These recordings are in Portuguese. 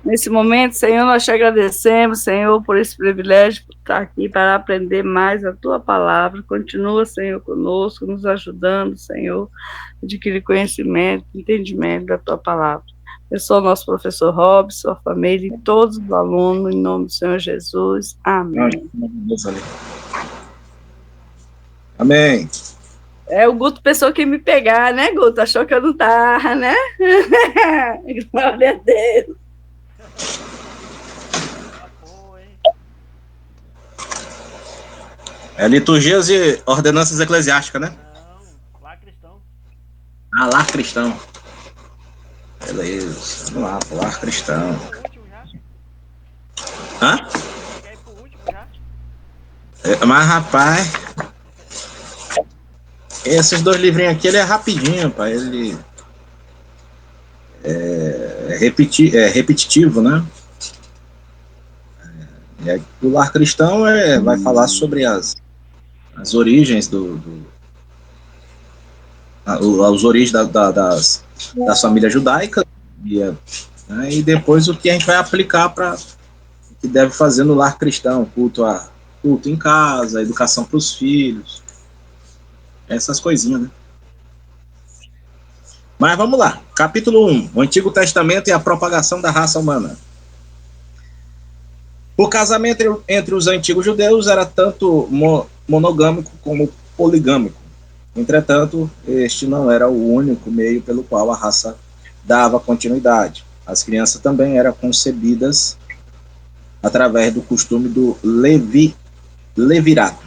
Nesse momento, Senhor, nós te agradecemos, Senhor, por esse privilégio, por estar aqui para aprender mais a tua palavra. Continua, Senhor, conosco, nos ajudando, Senhor, a adquirir conhecimento, entendimento da tua palavra. Eu sou o nosso professor Robson, sua família e todos os alunos, em nome do Senhor Jesus. Amém. Amém. É, o Guto pensou que ia me pegar, né, Guto? Achou que eu não tava, né? Glória a Deus. É liturgias e ordenanças eclesiásticas, né? Não, lá cristão. Ah, lar cristão. Beleza. Vamos lá, lar cristão. Por último já? Hã? Quer ir por último já? Mas, rapaz, esses dois livrinhos aqui, ele é rapidinho, pai. Ele é repetitivo, né? O lar cristão vai falar sobre as origens as origens das famílias judaicas né, e depois o que a gente vai aplicar para o que deve fazer no lar cristão, culto em casa, educação para os filhos, essas coisinhas, né? Mas vamos lá, capítulo 1, o Antigo Testamento e a propagação da raça humana. O casamento entre os antigos judeus era tanto monogâmico como poligâmico. Entretanto, este não era o único meio pelo qual a raça dava continuidade. As crianças também eram concebidas através do costume do levirato.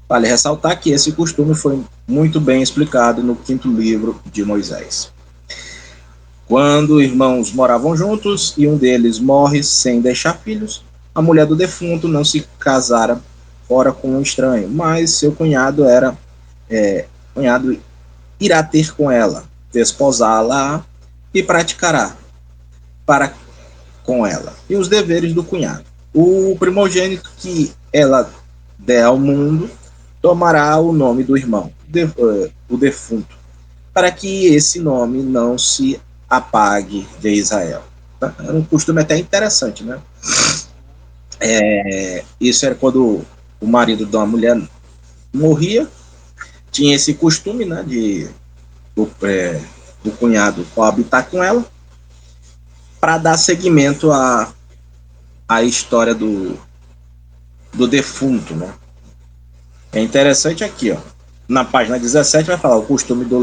Vale ressaltar que esse costume foi muito bem explicado no quinto livro de Moisés. Quando irmãos moravam juntos e um deles morre sem deixar filhos, a mulher do defunto não se casara fora com um estranho, mas seu cunhado irá ter com ela, desposá-la e praticará para com ela e os deveres do cunhado. O primogênito que ela der ao mundo tomará o nome do irmão, o defunto, para que esse nome não se apague de Israel. É um costume até interessante, né? Isso era quando o marido de uma mulher morria, tinha esse costume, né, de o cunhado coabitar com ela para dar seguimento à história do defunto, né? É interessante aqui, ó. Na página 17 vai falar o costume do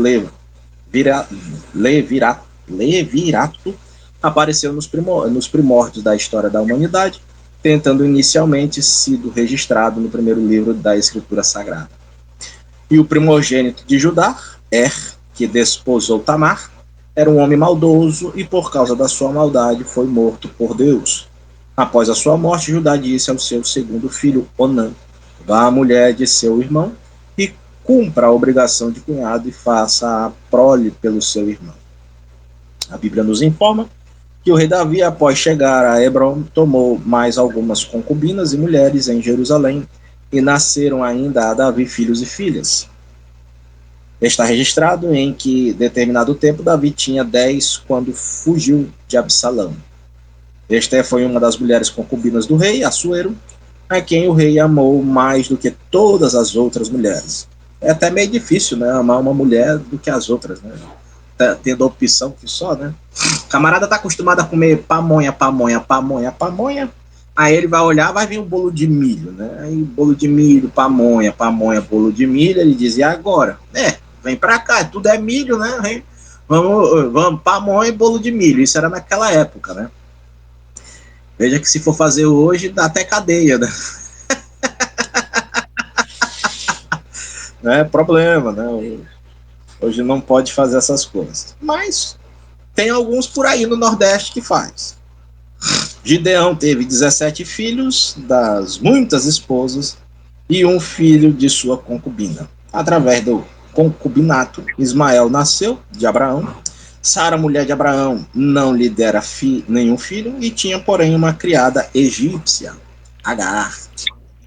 levirato apareceu nos primórdios da história da humanidade, tentando inicialmente sido registrado no primeiro livro da Escritura Sagrada. E o primogênito de Judá, que desposou Tamar, era um homem maldoso e por causa da sua maldade foi morto por Deus. Após a sua morte, Judá disse ao seu segundo filho, Onã, vá à mulher de seu irmão e cumpra a obrigação de cunhado e faça a prole pelo seu irmão. A Bíblia nos informa que o rei Davi, após chegar a Hebron, tomou mais algumas concubinas e mulheres em Jerusalém, e nasceram ainda a Davi filhos e filhas. Está registrado em que, determinado tempo, Davi tinha 10 quando fugiu de Absalão. Esta foi uma das mulheres concubinas do rei, Assuero, a quem o rei amou mais do que todas as outras mulheres. É até meio difícil, né, amar uma mulher do que as outras, né? Tendo a opção que só, né? O camarada tá acostumado a comer pamonha. Aí ele vai olhar, vai vir um bolo de milho, né? Aí bolo de milho, pamonha, bolo de milho. Ele diz, e agora? Vem pra cá, tudo é milho, né? Vamos, pamonha e bolo de milho. Isso era naquela época, né? Veja que se for fazer hoje, dá até cadeia, né? Não é problema, né? Hoje não pode fazer essas coisas. Mas tem alguns por aí no Nordeste que faz. Gideão teve 17 filhos das muitas esposas e um filho de sua concubina. Através do concubinato, Ismael nasceu de Abraão. Sara, mulher de Abraão, não lhe dera nenhum filho e tinha, porém, uma criada egípcia, Agar.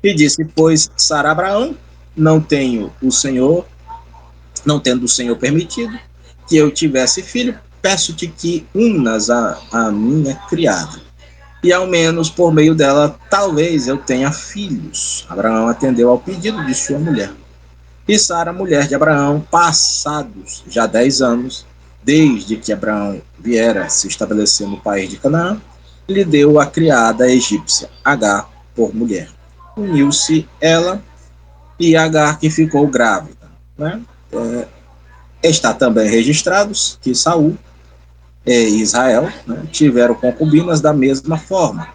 E disse, pois, Sara a Abraão, não tendo o Senhor permitido que eu tivesse filho, peço-te que unas a minha criada. e ao menos por meio dela, talvez eu tenha filhos. Abraão atendeu ao pedido de sua mulher. E Sara, mulher de Abraão, passados já 10 anos, desde que Abraão viera se estabelecer no país de Canaã, lhe deu a criada egípcia, Agar, por mulher. Uniu-se ela e Agar, que ficou grávida. Né? Está também registrados que Saul e Israel, né, tiveram concubinas da mesma forma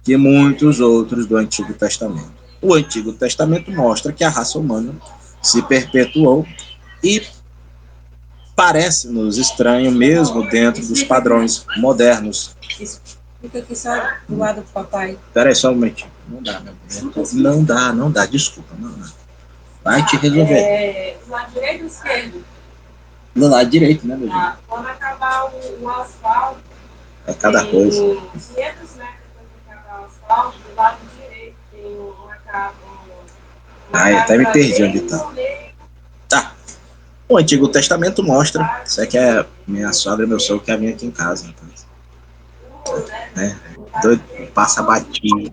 que muitos outros do Antigo Testamento. O Antigo Testamento mostra que a raça humana se perpetuou e parece-nos estranho mesmo dentro dos padrões modernos. Fica aqui só do lado do papai. Espera aí só um momentinho. Não dá, meu bem. Não dá, desculpa. Não dá. Vai te resolver. Do lado direito ou esquerdo? Do lado direito, né, meu filho? Quando acabar o asfalto, é cada coisa. 500 metros depois de acabar o asfalto, do lado direito tem uma casa. Até me perdi onde tá. Tá. O Antigo Testamento mostra. Isso aqui é minha sogra e meu sogro que vem aqui em casa. Rapaz. Né? Doido, passa batido.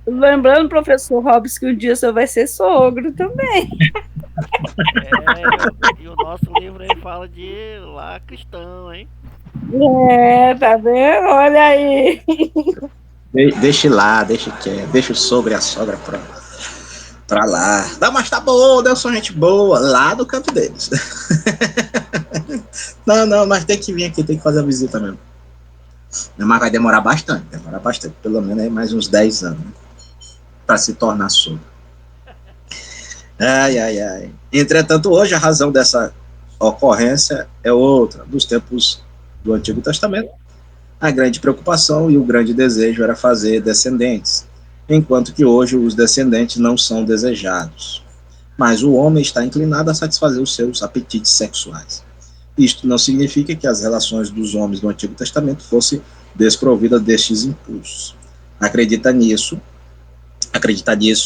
Lembrando, professor Robson, que um dia você vai ser sogro também. E o nosso livro aí fala de lá cristão, hein? Tá vendo? Olha aí. Deixa lá, deixa o sogro e a sogra pra lá. Não, mas tá bom, Deus são gente boa, lá do canto deles. Não, mas tem que vir aqui, tem que fazer a visita mesmo. Mas vai demorar bastante, pelo menos aí mais uns 10 anos, né, para se tornar sogro. Ai. Entretanto, hoje a razão dessa ocorrência é outra. Dos tempos do Antigo Testamento, a grande preocupação e o grande desejo era fazer descendentes, enquanto que hoje os descendentes não são desejados. Mas o homem está inclinado a satisfazer os seus apetites sexuais. Isto não significa que as relações dos homens do Antigo Testamento fossem desprovidas destes impulsos. Acreditar nisso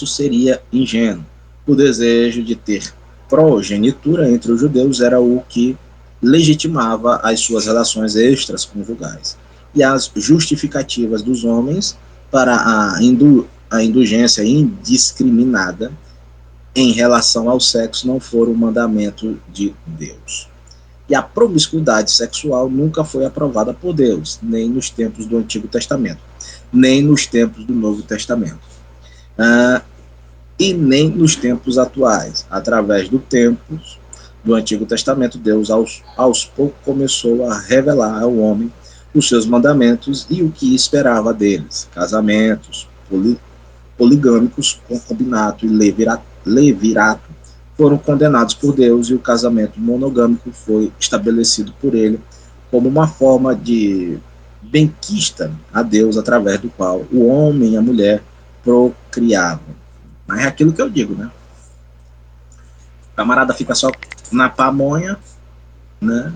seria ingênuo. O desejo de ter progenitura entre os judeus era o que legitimava as suas relações extras conjugais. E as justificativas dos homens para a indulgência indiscriminada em relação ao sexo não foram o mandamento de Deus. E a promiscuidade sexual nunca foi aprovada por Deus, nem nos tempos do Antigo Testamento, nem nos tempos do Novo Testamento. E nem nos tempos atuais. Através dos tempos do Antigo Testamento, Deus aos poucos começou a revelar ao homem os seus mandamentos e o que esperava deles. Casamentos poligâmicos, concubinato e levirato foram condenados por Deus e o casamento monogâmico foi estabelecido por ele como uma forma de benquista a Deus através do qual o homem e a mulher procriavam. Mas é aquilo que eu digo, né? O camarada fica só na pamonha, né?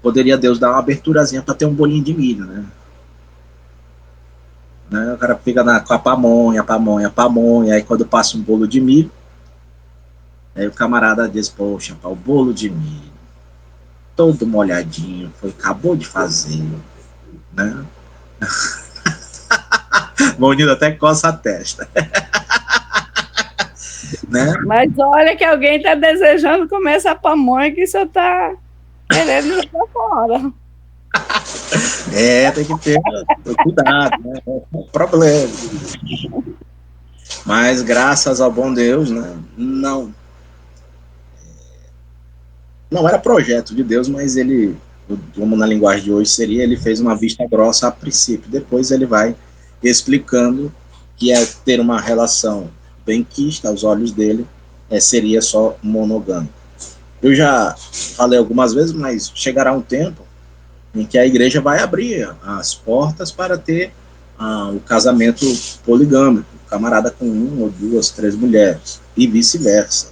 Poderia Deus dar uma aberturazinha para ter um bolinho de milho, né? O cara fica com a pamonha, aí quando passa um bolo de milho, aí o camarada diz, poxa, o bolo de milho, todo molhadinho, acabou de fazer, né? Bonito até coça a testa. Né? Mas olha que alguém está desejando comer essa pamonha que você está querendo jogar fora. Tem que ter cuidado, né? É um problema. Mas graças ao bom Deus, né? Não era projeto de Deus, mas ele, como na linguagem de hoje seria, ele fez uma vista grossa a princípio. Depois ele vai explicando que é ter uma relação benquista aos olhos dele, seria só monogâmico. Eu já falei algumas vezes, mas chegará um tempo em que a igreja vai abrir as portas para ter o casamento poligâmico, camarada com 1 ou 2, 3 mulheres, e vice-versa.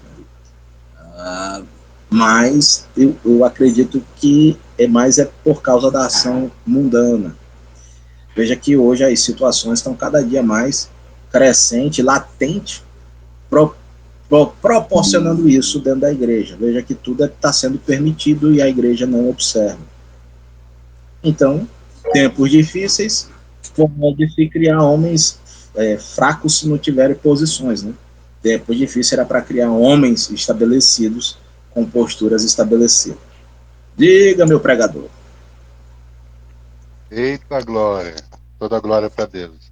Mas eu acredito que mais por causa da ação mundana. Veja que hoje as situações estão cada dia mais crescente, latente, proporcionando isso dentro da igreja. Veja que tudo está sendo permitido e a igreja não observa. Então, tempos difíceis pode se criar homens fracos se não tiverem posições, né? Tempos difíceis era para criar homens estabelecidos com posturas estabelecidas. Diga, meu pregador. Eita glória! Toda glória para Deus.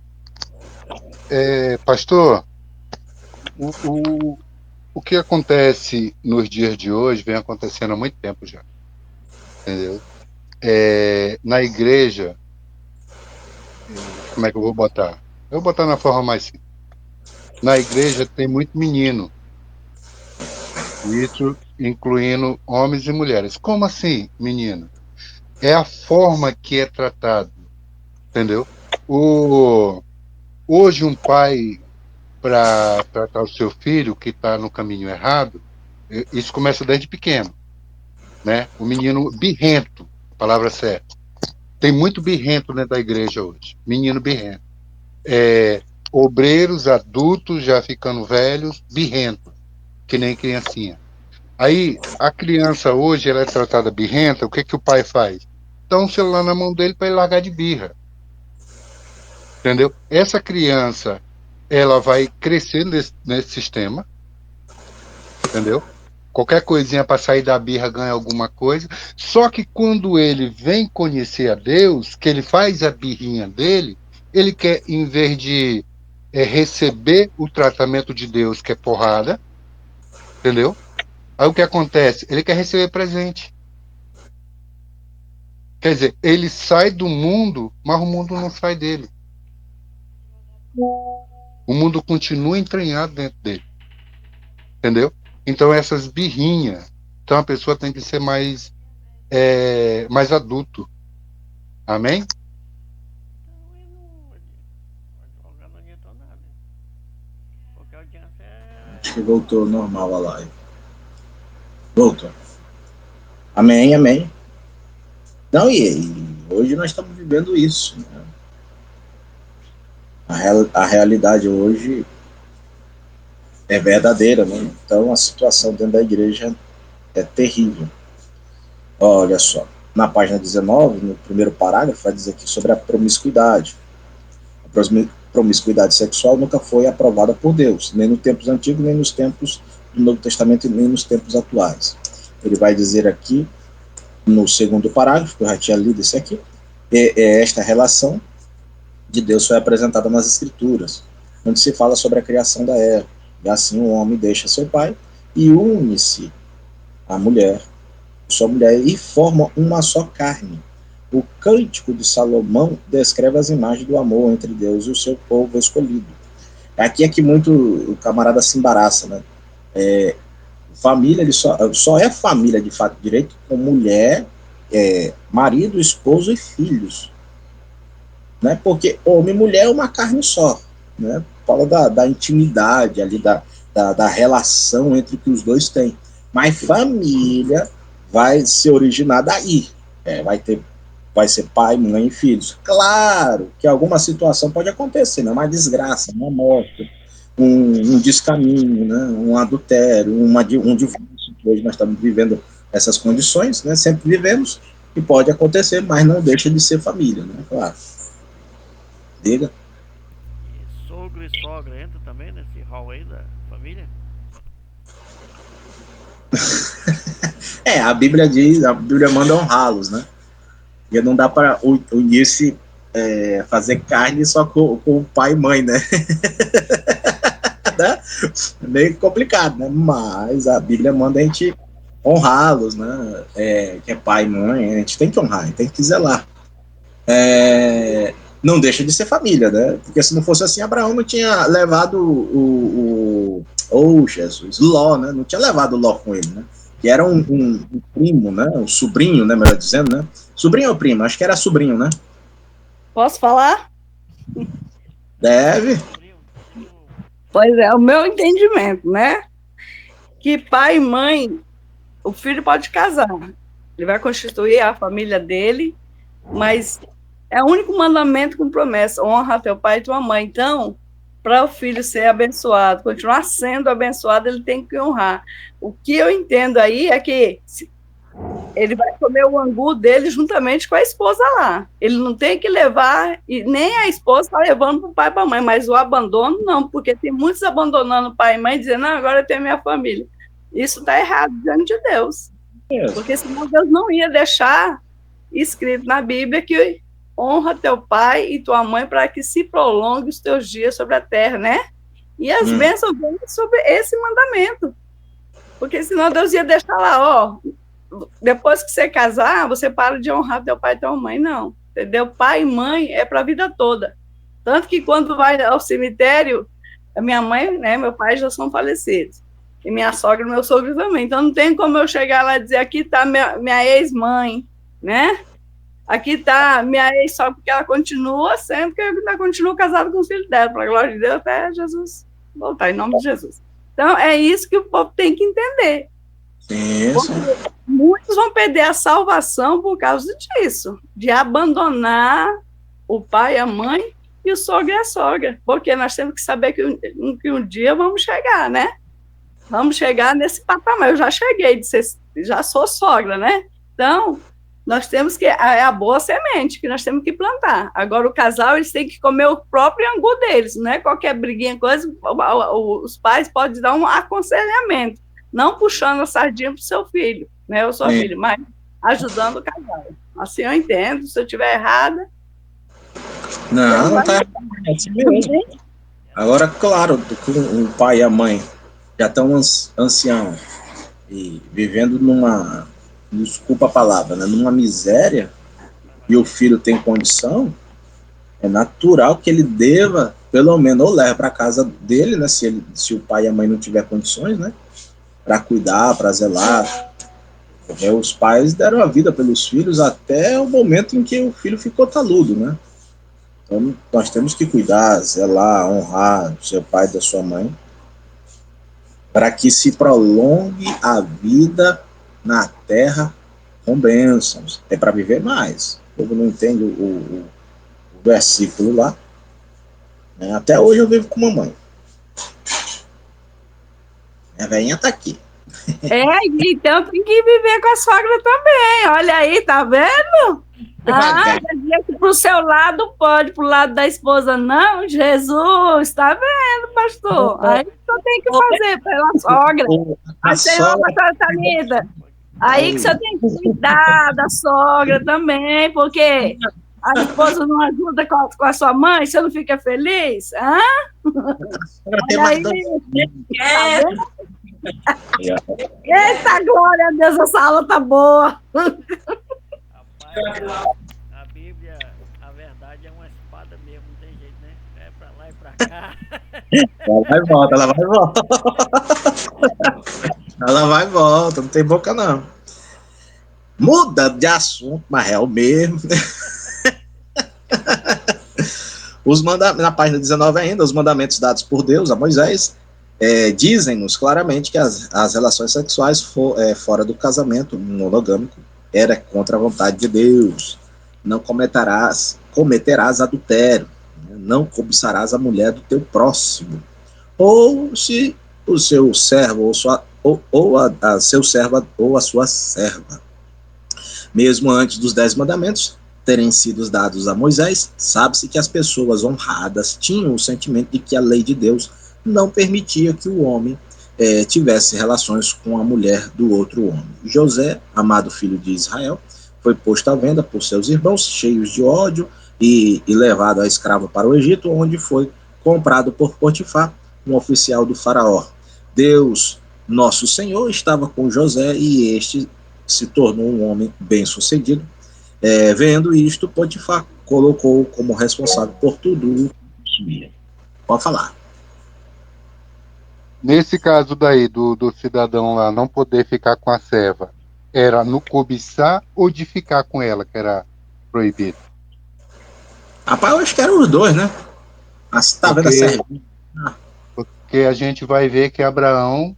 Pastor, o que acontece nos dias de hoje vem acontecendo há muito tempo já. Entendeu? Na igreja, como é que eu vou botar? Eu vou botar na forma mais simples. Na igreja tem muito menino. Isso incluindo homens e mulheres. Como assim, menino? É a forma que é tratado. Entendeu? Hoje um pai, para tratar o seu filho que está no caminho errado, isso começa desde pequeno, né? O menino birrento, a palavra certa. Tem muito birrento dentro da igreja hoje, menino birrento. Obreiros, adultos, já ficando velhos, birrento, que nem criancinha. Aí, a criança hoje, ela é tratada birrenta, o que que o pai faz? Dá um celular na mão dele para ele largar de birra, entendeu? Essa criança, ela vai crescer nesse sistema, entendeu? Qualquer coisinha para sair da birra ganha alguma coisa. Só que quando ele vem conhecer a Deus, que ele faz a birrinha dele, ele quer, em vez de receber o tratamento de Deus, que é porrada, entendeu? Aí o que acontece? Ele quer receber presente. Quer dizer, ele sai do mundo, mas o mundo não sai dele. O mundo continua entranhado dentro dele. Entendeu? Então essas birrinhas. Então a pessoa tem que ser mais adulto. Amém? Então ele não jogar não adiantou nada. Porque a audiência Acho que voltou normal a live. Voltou. Amém, amém. Não, e hoje nós estamos vivendo isso. Né? A realidade hoje é verdadeira, né? Então a situação dentro da igreja é terrível. Olha só, na página 19, no primeiro parágrafo, vai dizer aqui sobre a promiscuidade. A promiscuidade sexual nunca foi aprovada por Deus, nem nos tempos antigos, nem nos tempos do Novo Testamento, nem nos tempos atuais. Ele vai dizer aqui, no segundo parágrafo, que eu já tinha lido esse aqui, esta relação de Deus foi apresentada nas Escrituras, onde se fala sobre a criação da Eva. E assim o homem deixa seu pai e une-se à mulher, sua mulher, e formam uma só carne. O Cântico de Salomão descreve as imagens do amor entre Deus e o seu povo escolhido. Aqui é que muito o camarada se embaraça, né? Família, ele só é família de fato direito com mulher, marido, esposo e filhos. Né? Porque homem e mulher é uma carne só. Né? Fala da intimidade ali, da relação entre que os dois têm. Mas família vai se originar daí. Vai ser pai, mãe e filhos. Claro que alguma situação pode acontecer, né? Uma desgraça, uma morte, um descaminho, né? Um adultério, um divórcio, que hoje nós estamos vivendo essas condições, né? Sempre vivemos, e pode acontecer, mas não deixa de ser família, né? Claro. Diga. e sogro e sogra entra também nesse hall aí da família? A Bíblia diz, a Bíblia manda honrá-los, né? E não dá para unir-se, fazer carne só com o pai e mãe, né? Né? Meio complicado, né? Mas a Bíblia manda a gente honrá-los, né? Que é pai e mãe, a gente tem que honrar, a gente tem que zelar. Não deixa de ser família, né? Porque se não fosse assim, Abraão não tinha levado Jesus, Ló, né? Não tinha levado Ló com ele, né? Que era um primo, né? Um sobrinho, né? Melhor dizendo, né? Sobrinho ou primo? Acho que era sobrinho, né? Posso falar? Deve. Pois é, o meu entendimento, né? Que pai e mãe, o filho pode casar. Ele vai constituir a família dele, mas é o único mandamento com promessa: honra teu pai e tua mãe. Então, para o filho ser abençoado, continuar sendo abençoado, ele tem que honrar. O que eu entendo aí é que ele vai comer o angu dele juntamente com a esposa lá. Ele não tem que levar, e nem a esposa está levando para o pai e para a mãe, mas o abandono não, porque tem muitos abandonando o pai e mãe, dizendo, não, agora eu tenho minha família. Isso está errado diante de Deus. Porque senão Deus não ia deixar escrito na Bíblia que honra teu pai e tua mãe para que se prolongue os teus dias sobre a terra, né? E as bênçãos vêm sobre esse mandamento. Porque senão Deus ia deixar lá, ó, depois que você casar, você para de honrar teu pai e tua mãe, não. Entendeu? Pai e mãe é para a vida toda. Tanto que quando vai ao cemitério, a minha mãe, né, meu pai já são falecidos. E minha sogra e meu sogro também. Então não tem como eu chegar lá e dizer, aqui está minha ex-mãe, né? Aqui está minha ex-sogra, porque ela continua sendo, porque eu ainda continuo casada com os filhos dela, para a glória de Deus, até Jesus voltar, em nome de Jesus. Então, é isso que o povo tem que entender. Isso. Muitos vão perder a salvação por causa disso, de abandonar o pai, a mãe e o sogro e a sogra, porque nós temos que saber que um dia vamos chegar, né? Vamos chegar nesse patamar. Eu já cheguei, já sou sogra, né? Então, nós temos que, é a boa semente que nós temos que plantar. Agora, o casal, eles têm que comer o próprio angu deles, não é qualquer briguinha, coisa, os pais podem dar um aconselhamento, não puxando a sardinha para o seu filho, né, ou sua filha, mas ajudando o casal. Assim eu entendo, se eu estiver errada. Não está errado, é assim mesmo. Agora, claro, o pai e a mãe já estão anciãos e vivendo numa, desculpa a palavra, né, numa miséria, e o filho tem condição, é natural que ele deva, pelo menos, ou leve para casa dele, né, se o pai e a mãe não tiver condições, né, para cuidar, para zelar. Porque os pais deram a vida pelos filhos até o momento em que o filho ficou taludo, né? Então, nós temos que cuidar, zelar, honrar o seu pai e da sua mãe, para que se prolongue a vida na terra com bênçãos. É para viver mais. O povo não entende o versículo lá. Né? Até hoje eu vivo com mamãe. Minha velhinha está aqui. Então tem que viver com a sogra também. Olha aí, tá vendo? Dizia que pro seu lado pode, pro lado da esposa não. Jesus, tá vendo, pastor? Aí só tem que fazer pela sogra. Mas, Senhor, pastora Thalita, aí que você tem que cuidar da sogra também, porque a esposa não ajuda com a sua mãe, você não fica feliz? Hã? Olha aí. Tá vendo? Eita, glória a Deus, essa aula tá boa. Rapaz, a Bíblia, a verdade é uma espada mesmo, não tem jeito, né? É pra lá e pra cá. Ela vai e volta, ela vai e volta. Ela vai e volta, não tem boca não. Muda de assunto, mas é o mesmo. Na página 19 ainda, os mandamentos dados por Deus a Moisés dizem-nos claramente que as relações sexuais fora do casamento monogâmico era contra a vontade de Deus. Não cometerás adultério, né? Não cobiçarás a mulher do teu próximo. Ou se o seu servo ou a seu serva ou a sua serva. Mesmo antes dos 10 mandamentos terem sido dados a Moisés, sabe-se que as pessoas honradas tinham o sentimento de que a lei de Deus não permitia que o homem tivesse relações com a mulher do outro homem. José, amado filho de Israel, foi posto à venda por seus irmãos, cheios de ódio, e levado a escravo para o Egito, onde foi comprado por Potifar, um oficial do faraó. Deus, nosso Senhor, estava com José, e este se tornou um homem bem-sucedido. Vendo isto, Potifar colocou como responsável por tudo. Pode falar. Nesse caso daí, do cidadão lá não poder ficar com a serva, era no cobiçar ou de ficar com ela que era proibido? Rapaz, eu acho que eram os dois, né? Tá vendo a serva? Porque a gente vai ver que Abraão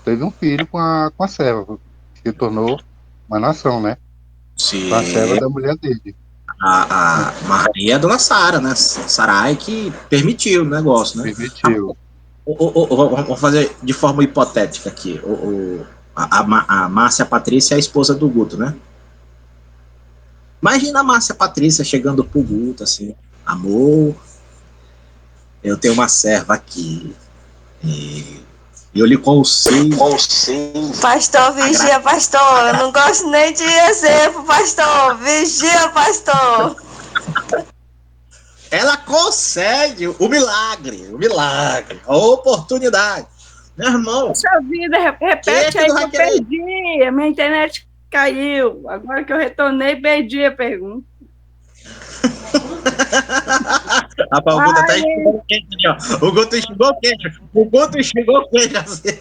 teve um filho com a serva, que se tornou uma nação, né? Sim. Com a serva da mulher dele. A Maria é a dona Sara, né? Sarai que permitiu o negócio, né? Permitiu. Vamos fazer de forma hipotética aqui. A Márcia Patrícia é a esposa do Guto, né? Imagina a Márcia Patrícia chegando pro Guto, assim, amor, eu tenho uma serva aqui, e eu lhe consigo. Pastor, vigia, pastor. Eu não gosto nem de exemplo, pastor. Vigia, pastor. Ela consegue o milagre, a oportunidade. Meu irmão, Poxa vida, repete que aí não que vai eu querer? perdi. A minha internet caiu. Agora que eu retornei, perdi a pergunta. Rapaz, o Guto até enxugou o queijo ali, ó. O Guto enxugou o queijo. O Guto enxugou o queijo assim.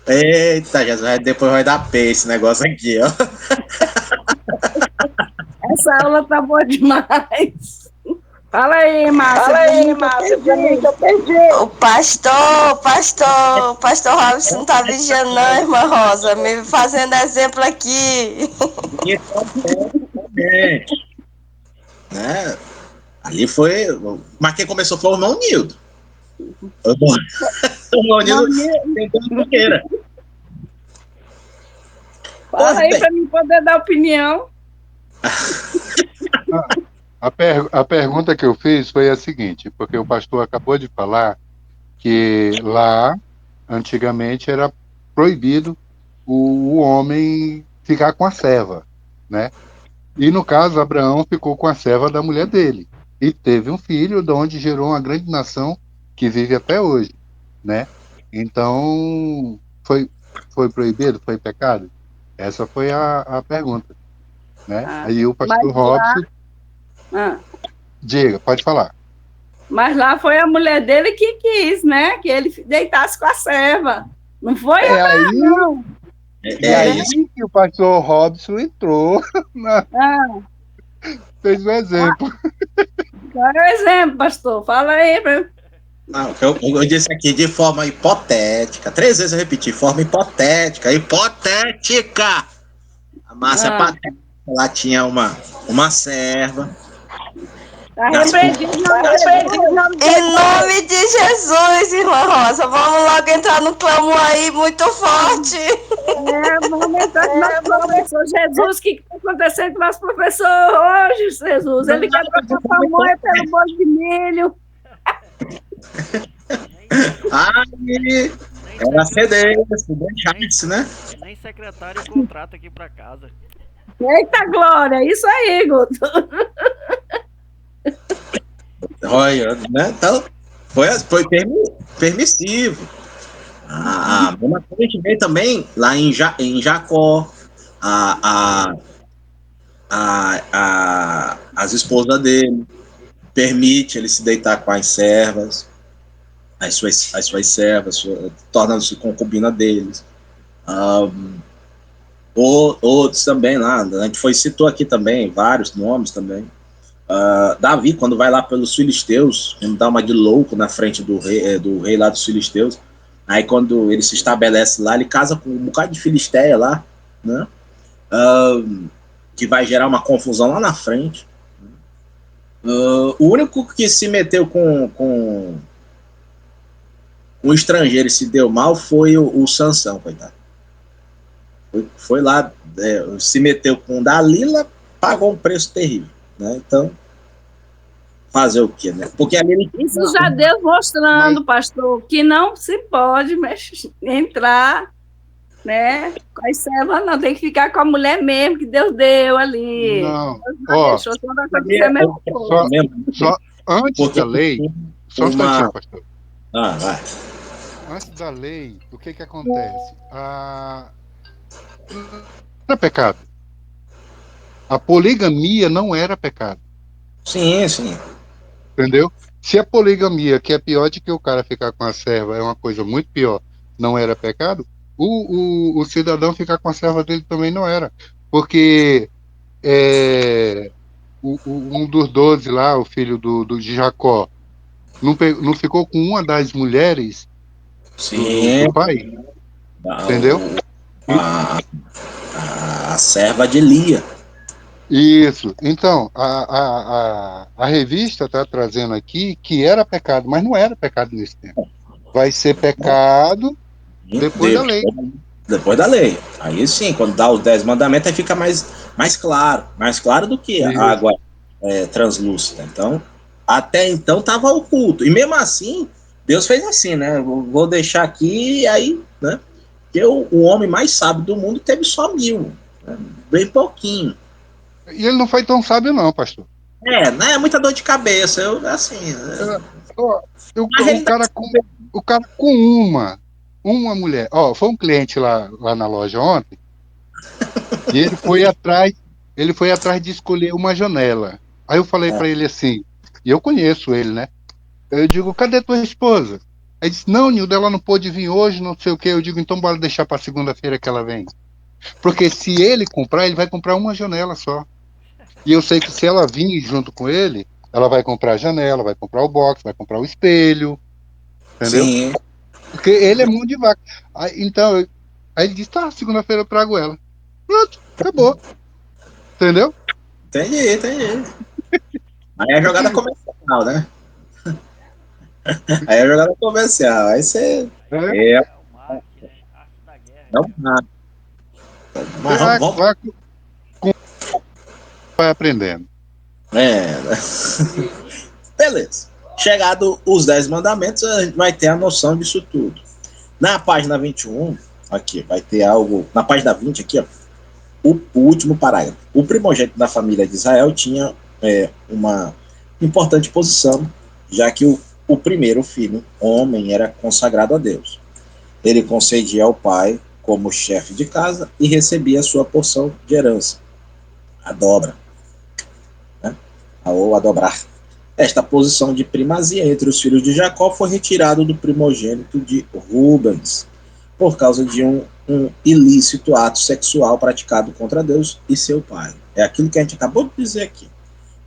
Eita, Jesus, depois vai dar pé esse negócio aqui, ó. Essa aula tá boa demais. Fala aí, Márcia. pra mim que eu perdi. O pastor Robson não tá vigiando não, irmã Rosa. Me fazendo exemplo aqui. Né? Ali foi. Mas quem começou foi o irmão Nildo. O irmão Nildo tentou a fogueira. Fala aí para mim poder dar opinião. A pergunta que eu fiz foi a seguinte, porque o pastor acabou de falar que lá, antigamente, era proibido o homem ficar com a serva, né? E, no caso, Abraão ficou com a serva da mulher dele. E teve um filho, de onde gerou uma grande nação que vive até hoje, né? Então, foi proibido? Foi pecado? Essa foi a pergunta, né? Aí o pastor Robson... Diga, pode falar. Mas lá foi a mulher dele que quis, né? Que ele deitasse com a serva. Não foi Abraão, não. É aí que o pastor Robson entrou. Fez um exemplo. Qual é o exemplo, pastor? Fala aí. Não, eu disse aqui de forma hipotética. 3 vezes eu repeti, forma hipotética. Hipotética! A Márcia Patrícia, ela tinha uma serva. Tá repreendido em nome de Jesus, irmã Rosa. Vamos logo entrar no clamor aí muito forte. Vamos entrar no nosso professor Jesus. O que está acontecendo com o nosso professor hoje, Jesus? Ele quer trocar pamonha pelo bolo de milho. Ai, era CDS, deixasse, né? Nem secretário contrata aqui pra casa. Eita glória, isso aí, Guto. Olha, né? Então, foi permissivo. A mesma coisa a gente vê também lá em Jacó, as esposas dele, permite ele se deitar com as servas, as suas servas, tornando-se concubina deles. Outros também lá, a gente citou aqui também, vários nomes também. Davi, quando vai lá pelos filisteus, ele dá uma de louco na frente do rei lá dos filisteus. Aí quando ele se estabelece lá, ele casa com um bocado de filisteia lá, né? Que vai gerar uma confusão lá na frente. O único que se meteu com um estrangeiro e se deu mal foi o Sansão, coitado. Foi lá, se meteu com Dalila, pagou um preço terrível, né? Então, fazer o quê, né? Porque ali isso já Deus mostrando, pastor, que não se pode entrar, né? Com as servas, não, tem que ficar com a mulher mesmo que Deus deu ali. Não, deixou toda a coisa a mesma coisa. Só antes da lei, só um instantinho, pastor. Vai. Antes da lei, o que acontece? Não era pecado. A poligamia não era pecado. Sim. Entendeu? Se a poligamia, que é pior de que o cara ficar com a serva, é uma coisa muito pior, não era pecado, o cidadão ficar com a serva dele também não era. Porque um dos 12 lá, o filho de Jacó, não ficou com uma das mulheres do pai? Entendeu? A serva de Lia. Isso. Então, a revista está trazendo aqui que era pecado, mas não era pecado nesse tempo. vai ser pecado depois da lei. Depois da lei. Aí sim, quando dá os 10 mandamentos, aí fica mais claro. Mais claro do que a Isso. água translúcida. Então, até então estava oculto. E mesmo assim, Deus fez assim, né? Vou deixar aqui, e aí, né? Porque o homem mais sábio do mundo teve só 1000. Né? Bem pouquinho. E ele não foi tão sábio, não, pastor. Né? É muita dor de cabeça. Eu, assim. Ó, Na realidade, o cara com uma mulher. Ó, foi um cliente lá na loja ontem e ele foi atrás de escolher uma janela. Aí eu falei para ele assim, e eu conheço ele, né? Eu digo, cadê tua esposa? Aí disse, não, Nilda, ela não pôde vir hoje, não sei o quê. Eu digo, então bora deixar para segunda-feira que ela vem. Porque se ele comprar, ele vai comprar uma janela só. E eu sei que se ela vir junto com ele, ela vai comprar a janela, vai comprar o box, vai comprar o espelho, entendeu? sim. Porque ele é mão de vaca. Aí ele disse, tá, segunda-feira eu trago ela. Pronto, acabou. Entendeu? Entendi. Aí é jogada comercial, né? Aí é jogada comercial. Aí você. É, É, É o marketing, né? Arte da guerra, não, que é. mas vamos. vai aprendendo. Beleza. Chegado os 10 mandamentos, a gente vai ter a noção disso tudo. Na página 21, aqui, vai ter algo. Na página 20, aqui, ó, o último parágrafo. O primogênito da família de Israel tinha uma importante posição, já que o primeiro filho, homem, era consagrado a Deus. Ele concedia ao pai como chefe de casa e recebia a sua porção de herança, a dobra, né? Ou a dobrar. Esta posição de primazia entre os filhos de Jacó foi retirada do primogênito de Rubens, por causa de um ilícito ato sexual praticado contra Deus e seu pai. É aquilo que a gente acabou de dizer aqui.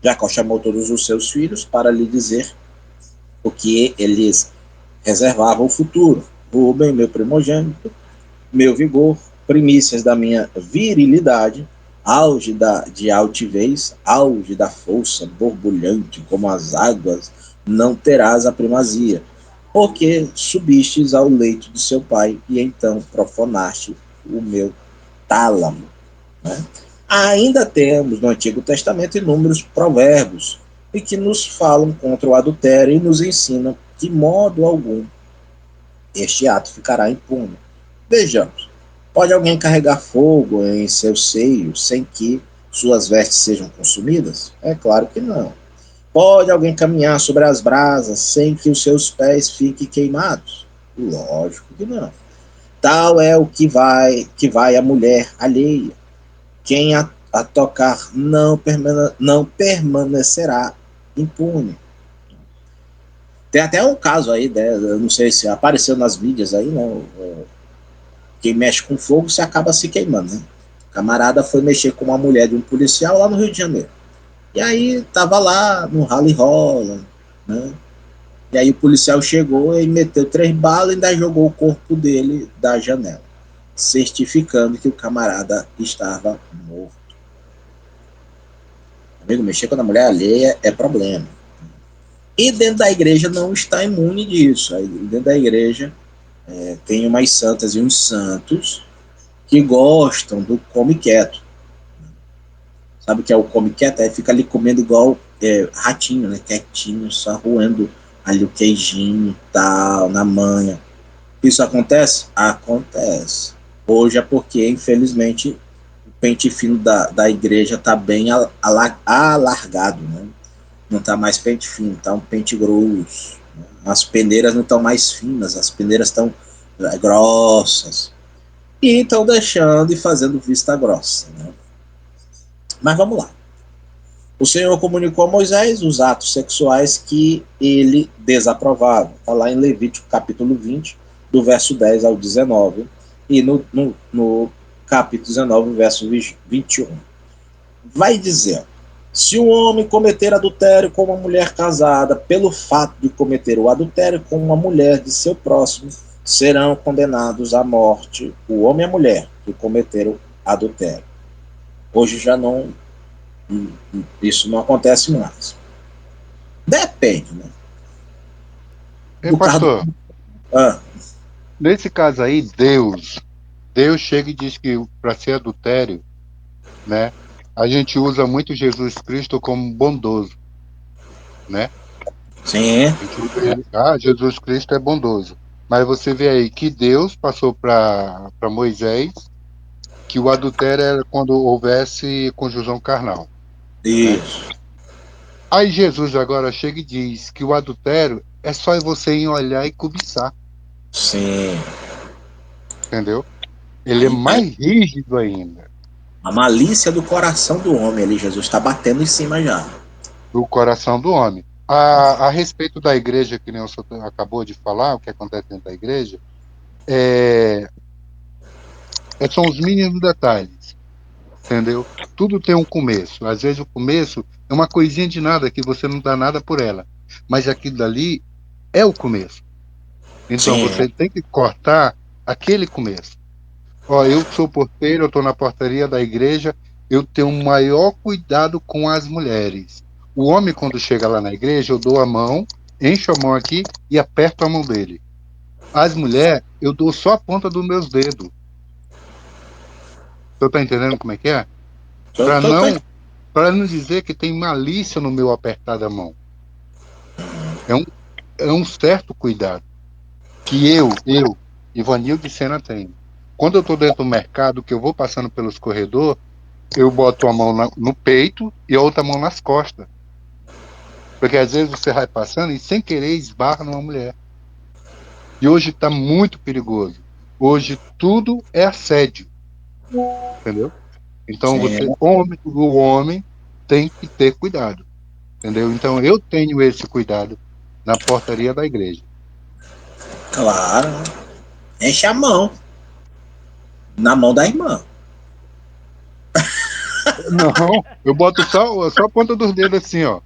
Jacó chamou todos os seus filhos para lhe dizer o que eles reservavam o futuro. Rubem, meu primogênito, meu vigor, primícias da minha virilidade, auge de altivez, auge da força, borbulhante como as águas, não terás a primazia, porque subistes ao leito de seu pai e então profanaste o meu tálamo. Né? Ainda temos no Antigo Testamento inúmeros provérbios e que nos falam contra o adultério e nos ensinam que, de modo algum, este ato ficará impune. Vejamos. Pode alguém carregar fogo em seu seio sem que suas vestes sejam consumidas? É claro que não. Pode alguém caminhar sobre as brasas sem que os seus pés fiquem queimados? Lógico que não. Tal é o que vai a mulher alheia. Quem a tocar não permanecerá impune. Tem até um caso aí, né, eu não sei se apareceu nas mídias aí, né? Quem mexe com fogo se acaba se queimando, né? O camarada foi mexer com uma mulher de um policial lá no Rio de Janeiro. E aí tava lá no rally rola, né? E aí o policial chegou e meteu 3 balas e ainda jogou o corpo dele da janela, certificando que o camarada estava morto. Amigo, mexer com a mulher alheia é problema. E dentro da igreja não está imune disso. Aí dentro da igreja tem umas santas e uns santos que gostam do come quieto. Sabe o que é o come quieto? Aí fica ali comendo igual ratinho, né? Quietinho, só roendo ali o queijinho e tal, na manha. Isso acontece? Acontece. Hoje é porque, infelizmente, o pente fino da igreja está bem alargado, né? Não está mais pente fino, está um pente grosso. Né? As peneiras não estão mais finas, as peneiras estão grossas. E estão deixando e fazendo vista grossa. Né? Mas vamos lá. O Senhor comunicou a Moisés os atos sexuais que ele desaprovava. Está lá em Levítico capítulo 20, do verso 10 ao 19. E no capítulo 19, verso 21. Vai dizer: se um homem cometer adultério com uma mulher casada, pelo fato de cometer o adultério com uma mulher de seu próximo, serão condenados à morte o homem e a mulher que cometeram adultério. Hoje já não, isso não acontece mais. Depende, né? Ei, Do carro pastor, Ah, Nesse caso aí, Deus chega e diz que para ser adultério, né? A gente usa muito Jesus Cristo como bondoso, né? sim, A gente usa ele, Jesus Cristo é bondoso. Mas você vê aí que Deus passou para Moisés que o adultério era quando houvesse conjunção carnal, né? isso. Aí Jesus agora chega e diz que o adultério é só você ir olhar e cobiçar, Sim. entendeu? Ele é Aí, mais rígido ainda a malícia do coração do homem ali, Jesus está batendo em cima já. do coração do homem. A respeito da igreja, que nem o senhor acabou de falar, o que acontece dentro da igreja, é, são os mínimos detalhes, entendeu? Tudo tem um começo. Às vezes o começo é uma coisinha de nada que você não dá nada por ela, mas aquilo dali é o começo. Então Sim, você tem que cortar aquele começo. Ó, eu sou porteiro, eu estou na portaria da igreja, eu tenho um maior cuidado com as mulheres. O homem, quando chega lá na igreja, eu dou a mão, encho a mão aqui e aperto a mão dele. As mulheres, eu dou só a ponta dos meus dedos. Você está entendendo como é que é? tô, Para tô, tô... não, para não dizer que tem malícia no meu apertar da mão. É um, é um certo cuidado que Ivanildo de Sena, tenho. Quando eu estou dentro do mercado, que eu vou passando pelos corredores, eu boto a mão no peito e a outra mão nas costas. Porque às vezes você vai passando e sem querer esbarra numa mulher. E hoje está muito perigoso. Hoje tudo é assédio, entendeu? Então Sim, o homem tem que ter cuidado, entendeu? Então eu tenho esse cuidado na portaria da igreja. claro. Enche a mão. Na mão da irmã. Não, eu boto só a ponta dos dedos assim, ó.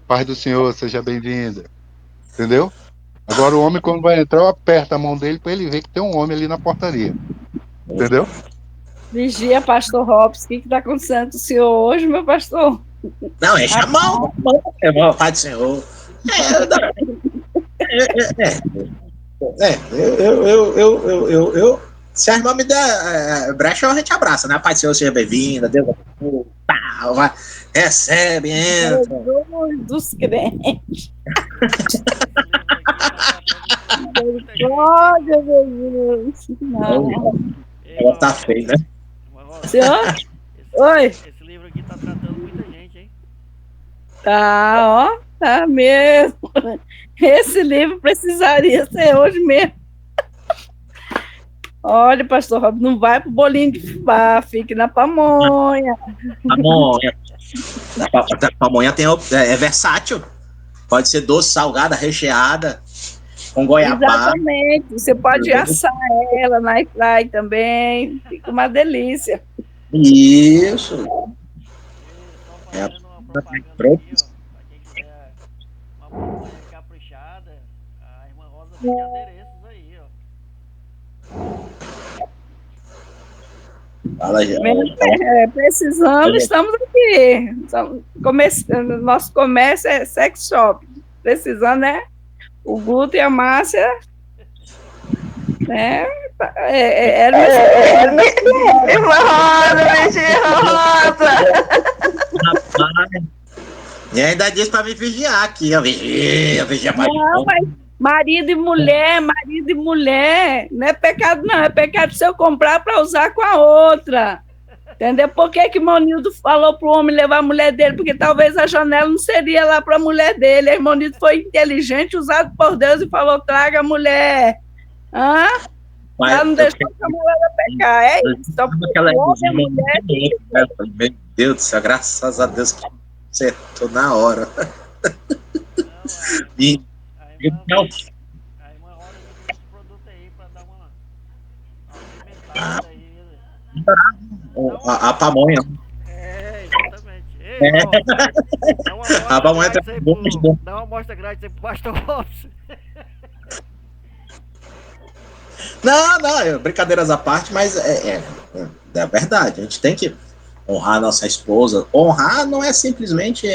Paz do Senhor, seja bem-vinda, entendeu? Agora o homem, quando vai entrar, eu aperto a mão dele para ele ver que tem um homem ali na portaria. Entendeu? Vigia, pastor Robson, o que está acontecendo com o senhor hoje, meu pastor? Não, enche a mão. Pai do Senhor. Se a irmã me der brecha, a gente abraça, né? Pai do Senhor, seja bem-vinda. Deus abençoe, tal, vai. Recebe, entra. Jesus dos crentes. Glória Glória a Jesus. Não. Ela tá feia, né? Senhor? Oi? Esse livro aqui tá tratando muita gente, hein? Tá, ó. Tá mesmo. Esse livro precisaria ser hoje mesmo. Olha, pastor Rob, não vai pro bolinho de fubá, fique na pamonha. Pamonha. A pamonha é versátil. Pode ser doce, salgada, recheada, com goiabada. Exatamente. Você pode assar ela na airfryer também. Fica uma delícia. Isso. Só fazendo uma propaganda aqui, ó. Pra quem quiser uma pamonha caprichada, a irmã Rosa tem adereços aí, ó. Fala, já. Precisando, estamos aqui. Nosso comércio é sex shop. Precisando, né? O Guto e a Márcia, né? Irmã Rosa, beijinho, Rosa. E ainda diz pra me vigiar aqui, ó. Vigia, Não, mas marido e mulher, não é pecado, não. É pecado se eu comprar para usar com a outra. Entendeu? Por que Monildo falou pro homem levar a mulher dele? Porque talvez a janela não seria lá para a mulher dele. Aí Monildo foi inteligente, usado por Deus, e falou: traga a mulher. Hã? Ela não deixou a mulher pecar. É isso. Então, o homem e a mulher. Meu Deus do céu, graças a Deus que acertou na hora. E, A irmã Rosa me deu esse produto aí pra dar uma alimentada aí. a pamonha. É, exatamente. Ei, A pamonha tá dá uma amostra grátis aí pro pastor Robson. Não, brincadeiras à parte, mas é verdade. A gente tem que honrar a nossa esposa. Honrar não é simplesmente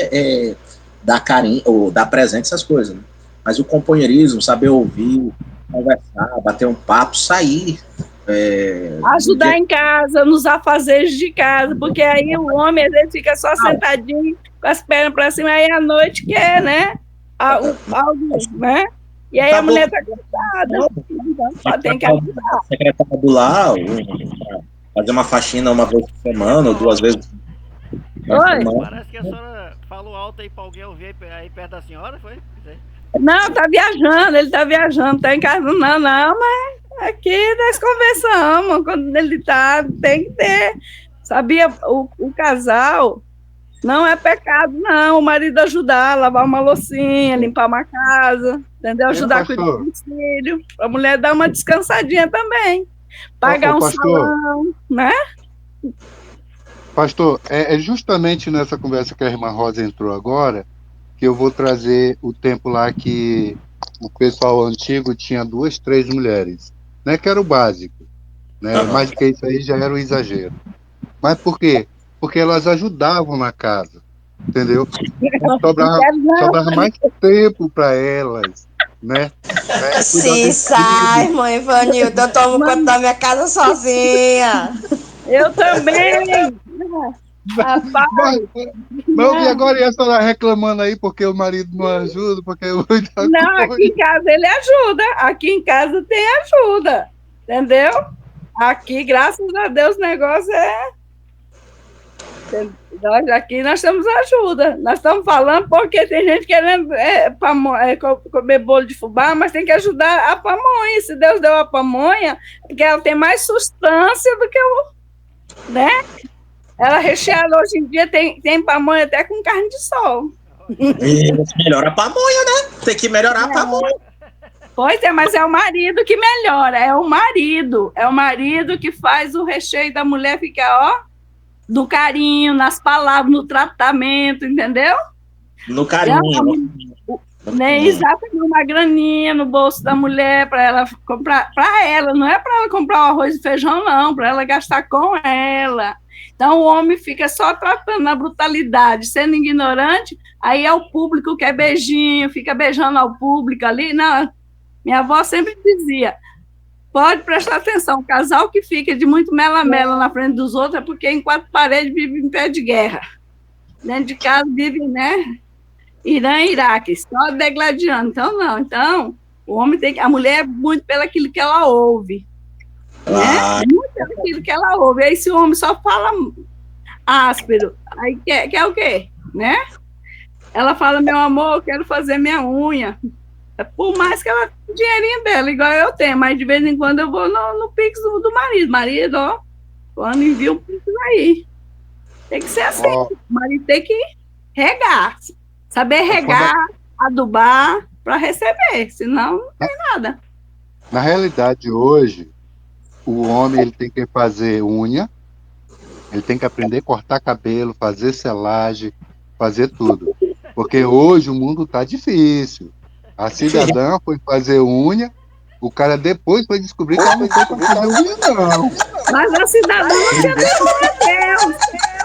dar carinho ou dar presente, essas coisas, né? Mas o companheirismo, saber ouvir, conversar, bater um papo, sair. Ajudar em casa, nos afazeres de casa, porque aí o homem às vezes fica só sentadinho, com as pernas para cima, aí à noite quer, né? Algo, né? E aí a mulher está cansada. Então, só tem que ajudar. A secretária do lar, fazer uma faxina uma vez por semana, ou 2 vezes por semana. Parece que a senhora falou alto aí para alguém ouvir aí perto da senhora, foi? Não, tá viajando, ele tá viajando, tá em casa, não, mas aqui nós conversamos, quando ele tá, tem que ter, sabia, o casal, não é pecado, não, o marido ajudar, lavar uma loucinha, limpar uma casa, entendeu, ajudar a cuidar do filho, a mulher dar uma descansadinha também, pagar um salão, né? Pastor, é justamente nessa conversa que a irmã Rosa entrou agora, que eu vou trazer o tempo lá que o pessoal antigo tinha 2, 3 mulheres, né, que era o básico, né, mais do que isso aí já era um exagero. Mas por quê? Porque elas ajudavam na casa, entendeu? Sobrava mais tempo para elas, né? Se sai, irmão Ivanildo, eu tomo conta da minha casa sozinha. Eu também. Mas eu vi agora e a senhora reclamando aí porque o marido não ajuda, porque muita não, coisa. aqui em casa ele ajuda, aqui em casa tem ajuda, entendeu? Aqui, graças a Deus, o negócio aqui nós temos ajuda, nós estamos falando porque tem gente querendo comer bolo de fubá, mas tem que ajudar a pamonha, se Deus deu a pamonha, porque ela tem mais substância do que né? Ela recheada hoje em dia tem pamonha até com carne de sol. Melhora a pamonha, né? Tem que melhorar a pamonha. Pois é, mas é o marido que melhora, é o marido que faz o recheio da mulher ficar, ó, do carinho, nas palavras, no tratamento, entendeu? No carinho. Né, exatamente, uma graninha no bolso da mulher para ela comprar, para ela, não é para ela comprar o arroz e feijão, não, para ela gastar com ela. Então o homem fica só tratando na brutalidade, sendo ignorante, aí é o público que é beijinho, fica beijando ao público ali. Não, minha avó sempre dizia, pode prestar atenção, o casal que fica de muito mela-mela na frente dos outros é porque em 4 paredes vive em pé de guerra. Dentro de casa vive, né? Irã e Iraque, só degladiando. Então, não. Então, o homem tem que... A mulher é muito pelo aquilo que ela ouve. Né? Muito pelo aquilo que ela ouve. Aí, se o homem só fala áspero, aí quer o quê? Né? Ela fala, meu amor, eu quero fazer minha unha. Por mais que ela tenha o dinheirinho dela, igual eu tenho, mas de vez em quando eu vou no Pix do marido. Marido, ó, quando envia um Pix aí. Tem que ser assim. O marido tem que regar. Saber regar, adubar para receber, senão não tem nada. Na realidade, hoje, o homem ele tem que fazer unha, ele tem que aprender a cortar cabelo, fazer selagem, fazer tudo. Porque hoje o mundo está difícil. A cidadã foi fazer unha, o cara depois foi descobrir que ela não foi fazer unha, não. Mas a cidadã não tinha temor a Deus.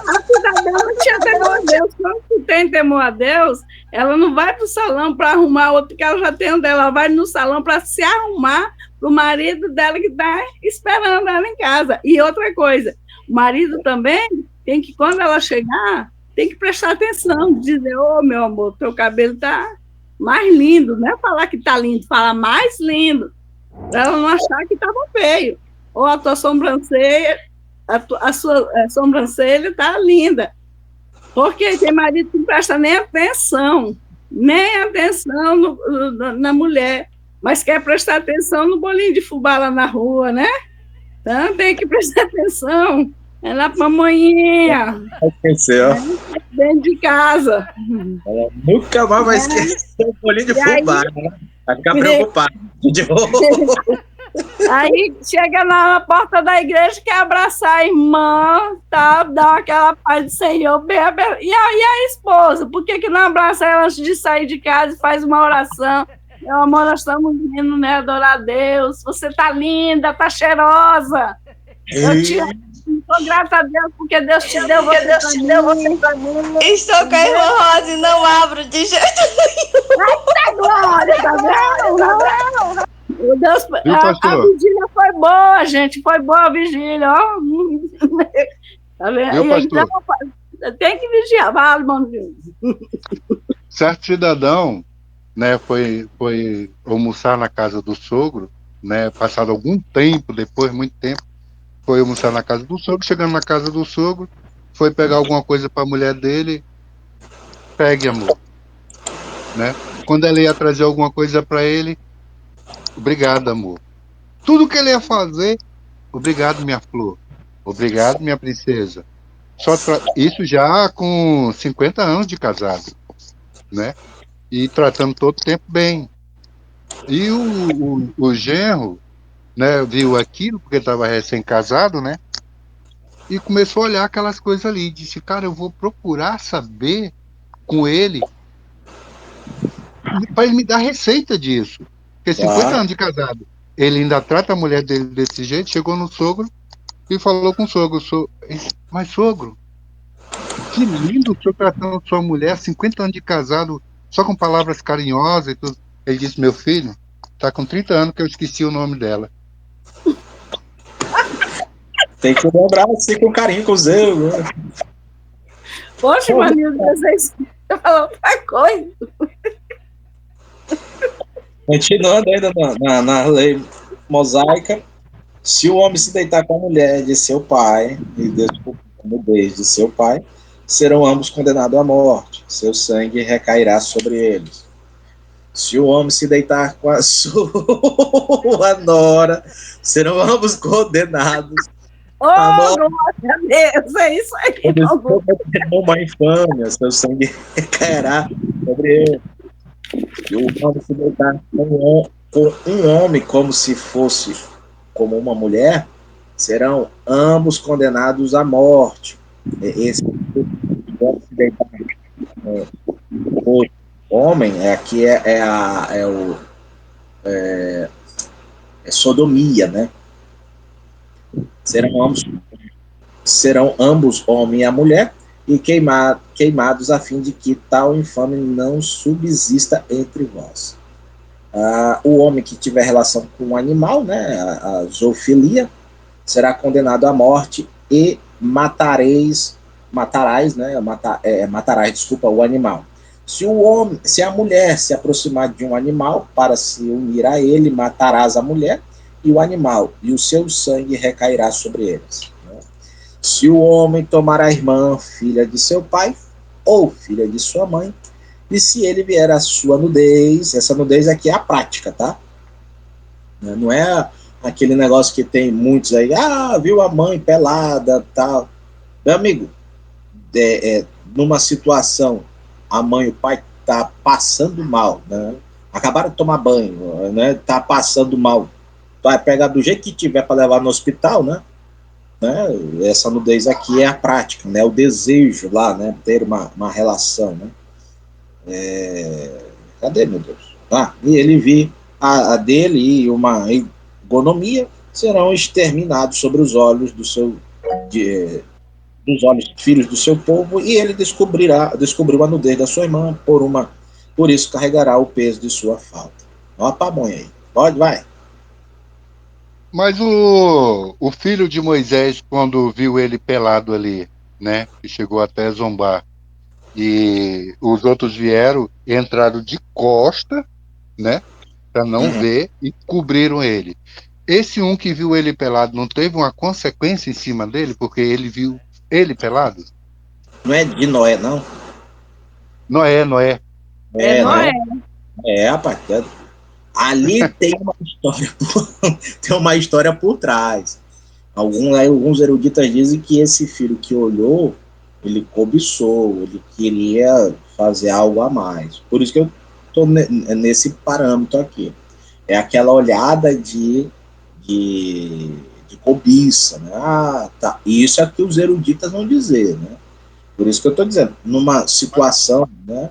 A cidadã não tinha temor a Deus. Quando tem temor a Deus, ela não vai para o salão para arrumar outro que ela já tem dela. Ela vai no salão para se arrumar para o marido dela que está esperando ela em casa. E outra coisa, o marido também tem que, quando ela chegar, tem que prestar atenção, dizer, ô, meu amor, teu cabelo está mais lindo. Não é falar que está lindo, fala mais lindo. Para ela não achar que estava feio. Ou a tua sobrancelha, a sua sobrancelha está linda. Porque tem marido que não presta nem atenção na mulher, mas quer prestar atenção no bolinho de fubá lá na rua, né? Então tem que prestar atenção na pamonhinha. Esqueceu. Dentro de casa. Ela nunca mais vai esquecer o bolinho de fubá, né? Vai ficar preocupado. Aí chega na porta da igreja, quer abraçar a irmã, tá? Dá aquela paz do Senhor. Bem, e a esposa? Por que não abraça ela antes de sair de casa e faz uma oração? Meu amor, nós estamos indo, né? Adorar a Deus. Você tá linda, tá cheirosa. Eu te amo. Sou grata a Deus porque Deus te deu, você pra mim. Estou com a irmã Rosa e não abro de jeito nenhum. Ai, glória, tá vendo? Deus, Viu, a pastor? vigília foi boa, gente. Foi boa a vigília, ó. Tá vendo? Viu, E então, pastor? tem que vigiar. Vai, irmão Deus. Certo cidadão, né, foi almoçar na casa do sogro, né, passado algum tempo, depois, muito tempo, foi almoçar na casa do sogro, chegando na casa do sogro, foi pegar alguma coisa para a mulher dele, pegue, amor, né? Quando ela ia trazer alguma coisa para ele, obrigado, amor. Tudo que ele ia fazer, obrigado, minha flor. Obrigado, minha princesa. Isso já com 50 anos de casado, né? E tratando todo o tempo bem. E o genro, né, viu aquilo, porque estava recém-casado, né? E começou a olhar aquelas coisas ali. Disse, cara, eu vou procurar saber com ele, para ele me dar receita disso. Porque 50 Tá? anos de casado, ele ainda trata a mulher dele desse jeito, chegou no sogro e falou com o sogro, mas sogro, que lindo o senhor tratando sua mulher, 50 anos de casado, só com palavras carinhosas e tudo. Ele disse, meu filho, tá com 30 anos que eu esqueci o nome dela. Tem que lembrar assim com carinho com os erros. Né? Poxa, mania, vocês falam outra coisa. Continuando ainda na lei mosaica, se o homem se deitar com a mulher de seu pai e desculpa a nudez de seu pai, serão ambos condenados à morte. Seu sangue recairá sobre eles. Se o homem se deitar com a sua nora, serão ambos condenados Oh, à morte. glória a Deus, é isso aí, Eles irmão. cometerão uma infâmia, seu sangue recairá sobre eles. Se o homem se deitar com um homem como se fosse como uma mulher, serão ambos condenados à morte. Esse homem se deitar com o homem, aqui é sodomia, né? Serão ambos, serão ambos homem e a mulher, e queimados a fim de que tal infame não subsista entre vós. O homem que tiver relação com um animal, né, a zoofilia, será condenado à morte e matarás, desculpa, o animal. Se a mulher se aproximar de um animal para se unir a ele, matarás a mulher e o animal, e o seu sangue recairá sobre eles. Né? Se o homem tomar a irmã, filha de seu pai, ou filha de sua mãe, e se ele vier a sua nudez, essa nudez aqui é a prática, tá? Não é aquele negócio que tem muitos aí, viu a mãe pelada, tal. Meu amigo, numa situação, a mãe e o pai tá passando mal, né? Acabaram de tomar banho, né? Tá passando mal. Vai pegar do jeito que tiver para levar no hospital, né? Essa nudez aqui é a prática, né? O desejo lá, né? Ter uma relação, né? Cadê, meu Deus? E ele vir a dele e uma economia serão exterminados sobre os olhos dos olhos dos filhos do seu povo, e ele descobriu a nudez da sua irmã, por isso carregará o peso de sua falta. Ó a pamonha aí. Pode, vai. Mas o filho de Moisés, quando viu ele pelado ali, né, que chegou até a zombar, e os outros vieram, entraram de costa, né, para não ver, e cobriram ele. Esse um que viu ele pelado não teve uma consequência em cima dele, porque ele viu ele pelado? Não é de Noé, não? Noé. É Noé. Noé. Rapaz. Ali tem uma história, tem uma história por trás. Alguns eruditas dizem que esse filho que olhou, ele cobiçou, ele queria fazer algo a mais. Por isso que eu estou nesse parâmetro aqui. É aquela olhada de cobiça, né? Tá. E isso é que os eruditas vão dizer, né? Por isso que eu estou dizendo, numa situação, né?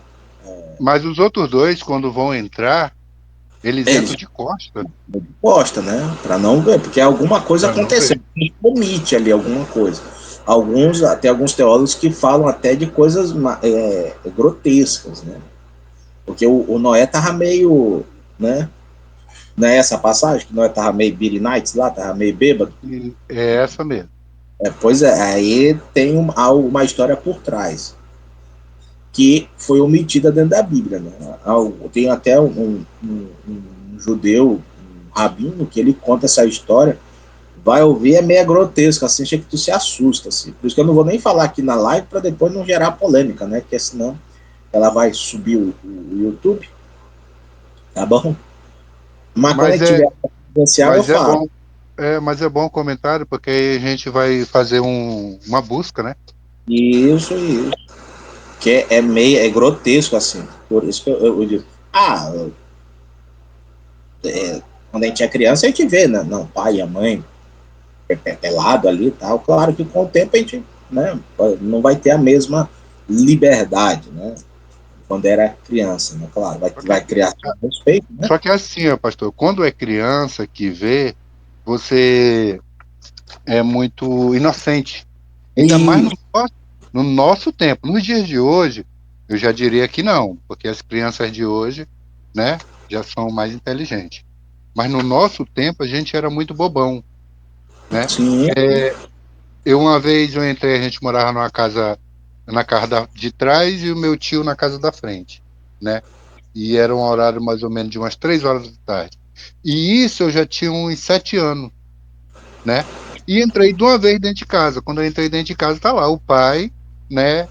Mas os outros dois, quando vão entrar, eles entram de costa. Gosta, né? Para não ver, porque alguma coisa Pra não aconteceu, ver. omite ali alguma coisa. Tem alguns teólogos que falam até de coisas grotescas, né? Porque o Noé tava meio, né? Não é essa passagem? Que nós tava meio Billy Nights lá, tava meio bêbado? E é essa mesmo. Pois é, aí tem uma história por trás, que foi omitida dentro da Bíblia, né? Tem até um judeu, um rabino, que ele conta essa história. Vai ouvir, é meio grotesco, assim, chega que tu se assusta, assim. Por isso que eu não vou nem falar aqui na live, para depois não gerar polêmica, né? Porque senão ela vai subir o YouTube, tá bom? Mas quando a Mas gente é, tiver presencial, eu mas é falo. bom, mas é bom o comentário, porque aí a gente vai fazer uma busca, né? Isso. Que é grotesco, assim. Por isso que eu digo. Quando a gente é criança, a gente vê, né? Não, pai e a mãe pelado ali e tal. Claro que com o tempo a gente, né, não vai ter a mesma liberdade, né? Quando era criança, né? Claro, Só que, vai criar respeito, né? só que é assim, ó, pastor, quando é criança que vê, você é muito inocente. Ainda mais E no nosso tempo. Nos dias de hoje, eu já diria que não, porque as crianças de hoje, né, já são mais inteligentes. Mas no nosso tempo, a gente era muito bobão, né? sim, Uma vez eu entrei, a gente morava na casa de trás e o meu tio na casa da frente, né? E era um horário mais ou menos de umas 3 horas da tarde. E isso eu já tinha uns 7 anos, né? E entrei de uma vez dentro de casa. Quando eu entrei dentro de casa, tá lá o pai, né?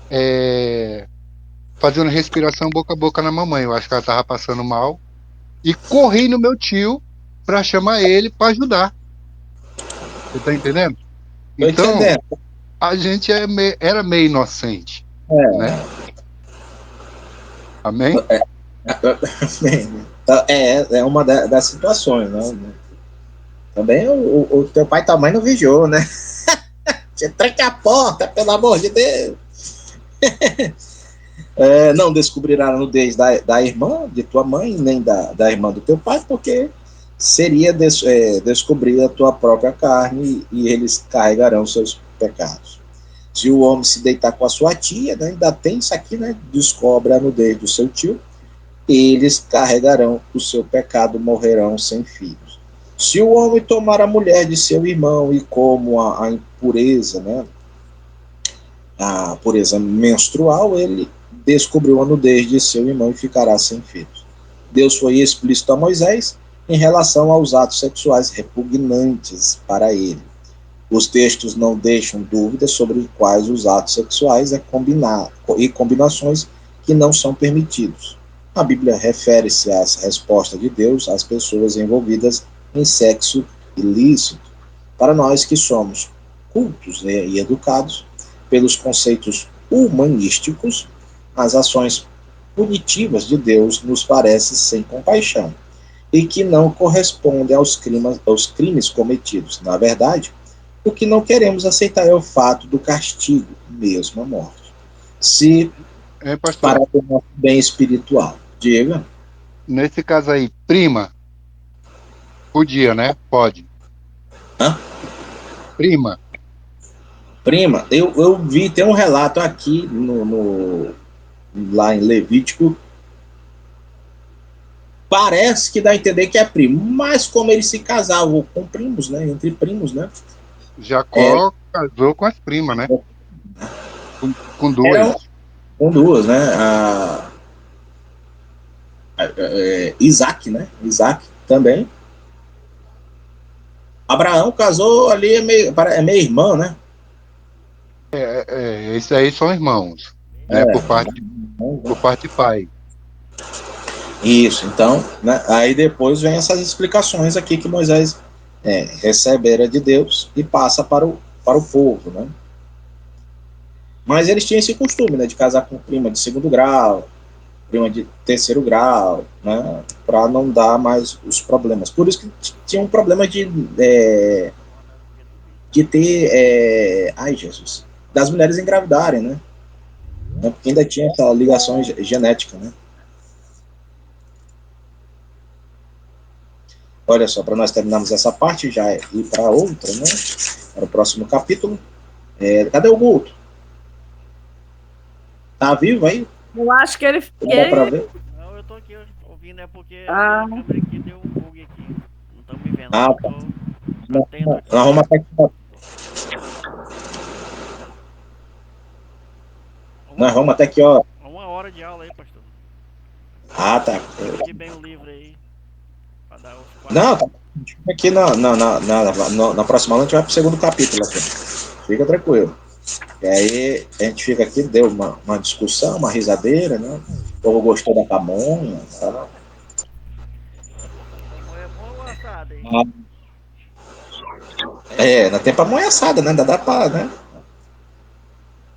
Fazendo respiração boca a boca na mamãe. Eu acho que ela tava passando mal. E corri no meu tio para chamar ele para ajudar. Você tá entendendo? tô Então, entendendo. a gente era meio inocente, né? Amém? É uma das situações, né? Também o teu pai e tua mãe não vigiou, né? Você tranca a porta, pelo amor de Deus. Não descobrirá a nudez da irmã de tua mãe, nem da irmã do teu pai, porque seria descobrir a tua própria carne e eles carregarão seus pecados. Se o homem se deitar com a sua tia, né, ainda tem isso aqui, né? Descobre a nudez do seu tio, eles carregarão o seu pecado, morrerão sem filhos. Se o homem tomar a mulher de seu irmão e como a impureza, né, a pureza menstrual, ele descobriu a nudez de seu irmão e ficará sem filhos. Deus foi explícito a Moisés em relação aos atos sexuais repugnantes para ele. Os textos não deixam dúvidas sobre quais os atos sexuais e combinações que não são permitidos. A Bíblia refere-se às respostas de Deus às pessoas envolvidas em sexo ilícito. Para nós que somos cultos, né, e educados pelos conceitos humanísticos, as ações punitivas de Deus nos parecem sem compaixão e que não correspondem aos crimes cometidos. Na verdade, o que não queremos aceitar é o fato do castigo, mesmo a morte. Se para Pastor, o nosso bem espiritual. Diga. nesse caso aí, prima, podia, né? Pode. Hã? Prima, Prima, eu vi, tem um relato aqui lá em Levítico. Parece que dá a entender que é primo, mas como eles se casavam com primos, né? Entre primos, né? É, Jacó casou com as primas, né? Com eram dois. com duas, né? Isaac, né? Isaac também. Abraão casou ali, é meio irmão, né? Esses aí são irmãos, né? Por parte de pai. Isso, então, né? Aí depois vem essas explicações aqui que Moisés recebe a era de Deus e passa para o povo, né? Mas eles tinham esse costume, né? De casar com prima de segundo grau, prima de terceiro grau, né? Para não dar mais os problemas. Por isso que tinha um problema de ter, ai Jesus, das mulheres engravidarem, né? Porque ainda tinha essa ligação genética, né? Olha só, para nós terminarmos essa parte, já ir para outra, né? Para o próximo capítulo. Cadê o Guto? Tá vivo aí? Eu acho que ele, Dá para ver? Não, eu tô aqui ouvindo, é porque a ah, minha câmera aqui deu um bug aqui. vendo Ah, aqui, tá. tô atento aqui. Nós vamos até aqui, nós vamos até aqui, ó. Uma hora de aula aí, pastor. Ah, tá. Dividir bem o livro aí, pra dar os quatro. Não, tá. Aqui na próxima aula a gente vai pro segundo capítulo aqui. Fica tranquilo. E aí a gente fica aqui, deu uma discussão, uma risadeira, né? O povo gostou da pamonha, tá? Pamonha é bom ou assada, hein? Não tem pamonha assada, né? Dá pra, né?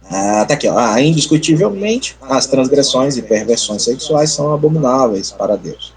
Ah, tá aqui, ó. Ah, indiscutivelmente, as transgressões e perversões sexuais são abomináveis para Deus.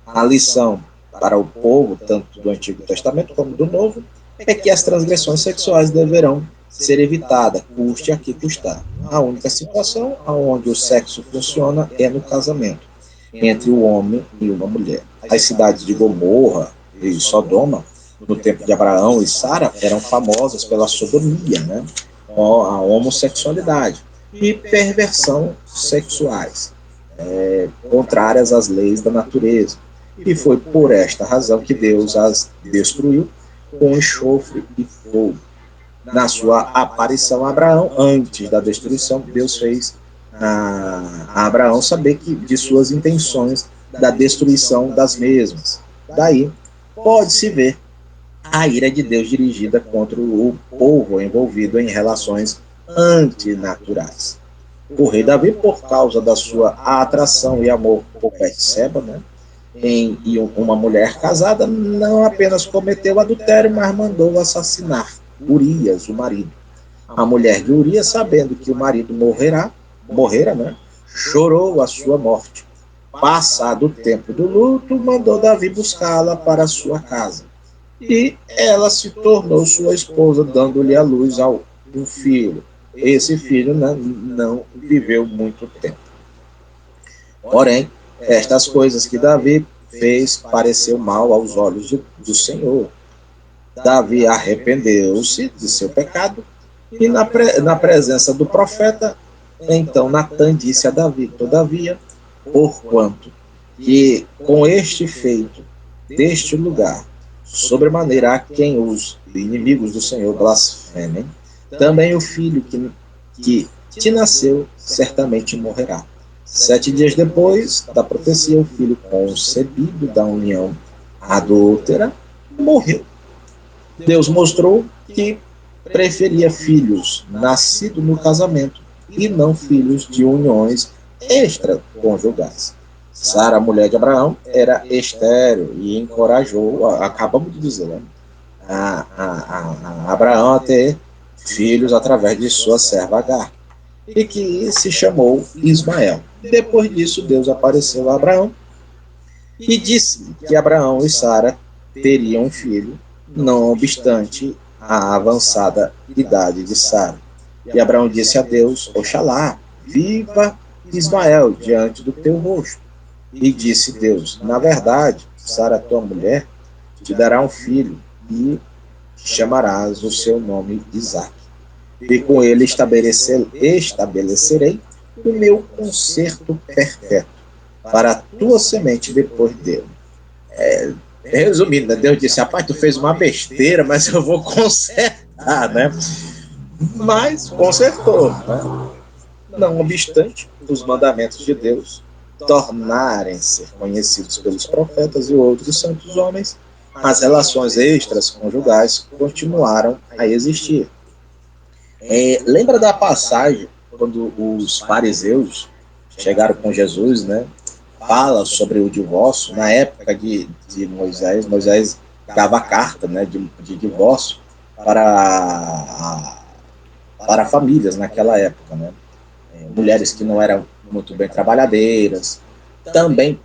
A lição para o povo, tanto do Antigo Testamento como do Novo, é que as transgressões sexuais deverão ser evitadas, custe a que custar. A única situação onde o sexo funciona é no casamento entre o homem e uma mulher. As cidades de Gomorra e Sodoma, no tempo de Abraão e Sara, eram famosas pela sodomia, né? A homossexualidade e perversão sexuais, contrárias às leis da natureza. E foi por esta razão que Deus as destruiu com enxofre e fogo. Na sua aparição a Abraão, antes da destruição, Deus fez a Abraão saber que de suas intenções da destruição das mesmas. Daí pode-se ver a ira de Deus dirigida contra o povo envolvido em relações antinaturais. O rei Davi, por causa da sua atração e amor por Betseba, né, em uma mulher casada, não apenas cometeu adultério, mas mandou assassinar Urias, o marido. A mulher de Urias, sabendo que o marido morrera, né, chorou a sua morte. Passado o tempo do luto, mandou Davi buscá-la para sua casa. E ela se tornou sua esposa, dando-lhe a luz a um filho. Esse filho não viveu muito tempo. Porém, estas coisas que Davi fez pareceu mal aos olhos do Senhor. Davi arrependeu-se de seu pecado e na presença do profeta, então Natã disse a Davi: todavia, porquanto que com este feito deste lugar, sobremaneira a quem os inimigos do Senhor blasfemem, também o filho que te nasceu certamente morrerá. 7 dias depois da profecia, o filho concebido da união adúltera morreu. Deus mostrou que preferia filhos nascidos no casamento e não filhos de uniões extraconjugais. Sara, mulher de Abraão, era estéril e encorajou, acabamos de dizer, né, a Abraão a ter filhos através de sua serva Agar, e que se chamou Ismael. Depois disso, Deus apareceu a Abraão e disse que Abraão e Sara teriam um filho, não obstante a avançada idade de Sara. E Abraão disse a Deus: Oxalá, viva Ismael diante do teu rosto. E disse Deus: na verdade, Sara, tua mulher, te dará um filho e chamarás o seu nome Isaque. E com ele estabelecerei o meu concerto perfeito para a tua semente depois dele. Resumindo, né, Deus disse: rapaz, tu fez uma besteira, mas eu vou consertar, né? Mas consertou, né? Não obstante, os mandamentos de Deus tornarem-se conhecidos pelos profetas e outros santos homens, as relações extras conjugais continuaram a existir. Lembra da passagem quando os fariseus chegaram com Jesus, né? Fala sobre o divórcio na época de Moisés. Moisés dava carta, né, de divórcio para famílias naquela época, né? Mulheres que não eram muito bem trabalhadeiras, também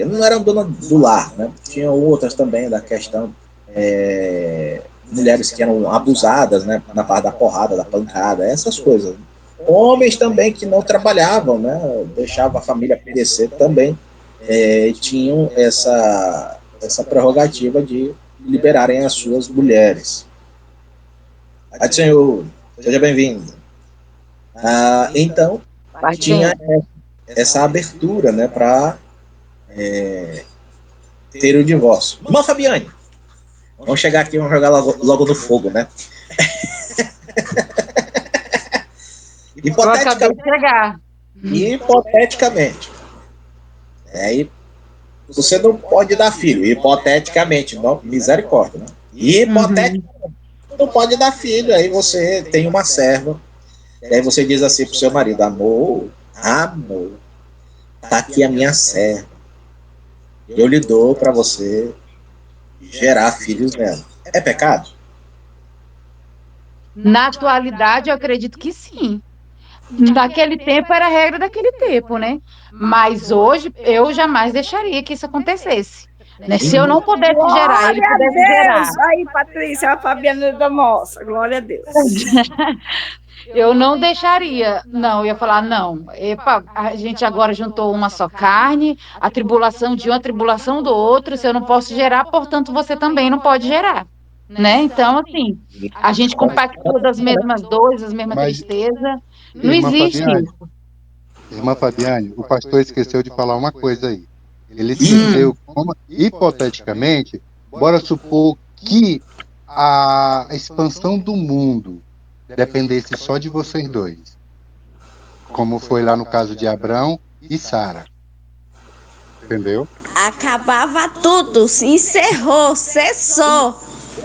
não eram donas do lar, né? Tinham outras também da questão, mulheres que eram abusadas, né, na parte da porrada, da pancada, essas coisas. Homens também que não trabalhavam, né, deixavam a família perecer também, tinham essa prerrogativa de liberarem as suas mulheres. Pai Senhor, seja bem-vindo. Então, tinha essa abertura, né, para ter o divórcio. Irmã Fabiane, Vamos chegar aqui e vamos jogar logo no fogo, né? Eu acabei de chegar. Hipoteticamente. Aí você não pode dar filho, hipoteticamente, não, misericórdia, né? Hipoteticamente, não pode dar filho, aí você tem uma serva, e aí você diz assim pro seu marido, amor, tá aqui a minha serva, eu lhe dou para você gerar filhos dela. É pecado? Na atualidade, eu acredito que sim. Naquele tempo era a regra daquele tempo, né? Mas hoje eu jamais deixaria que isso acontecesse. Né? Se eu não pudesse gerar, ele Glória a pudesse gerar, Deus! Aí, Patrícia, a Fabiana da Moça. Glória a Deus. eu não deixaria. Não, eu ia falar, não. Epa, a gente agora juntou uma só carne, a tribulação de um, a tribulação do outro. Se eu não posso gerar, portanto, você também não pode gerar. Né? Então, assim, a gente compactua das mesmas dores, das mesmas Mas, tristezas. Não irmã existe Fabiane, isso. irmã Fabiane, o pastor esqueceu de falar uma coisa aí. Ele esqueceu, como, hipoteticamente, bora supor que a expansão do mundo dependesse só de vocês dois, como foi lá no caso de Abraão e Sara. Entendeu? Acabava tudo, se encerrou, cessou.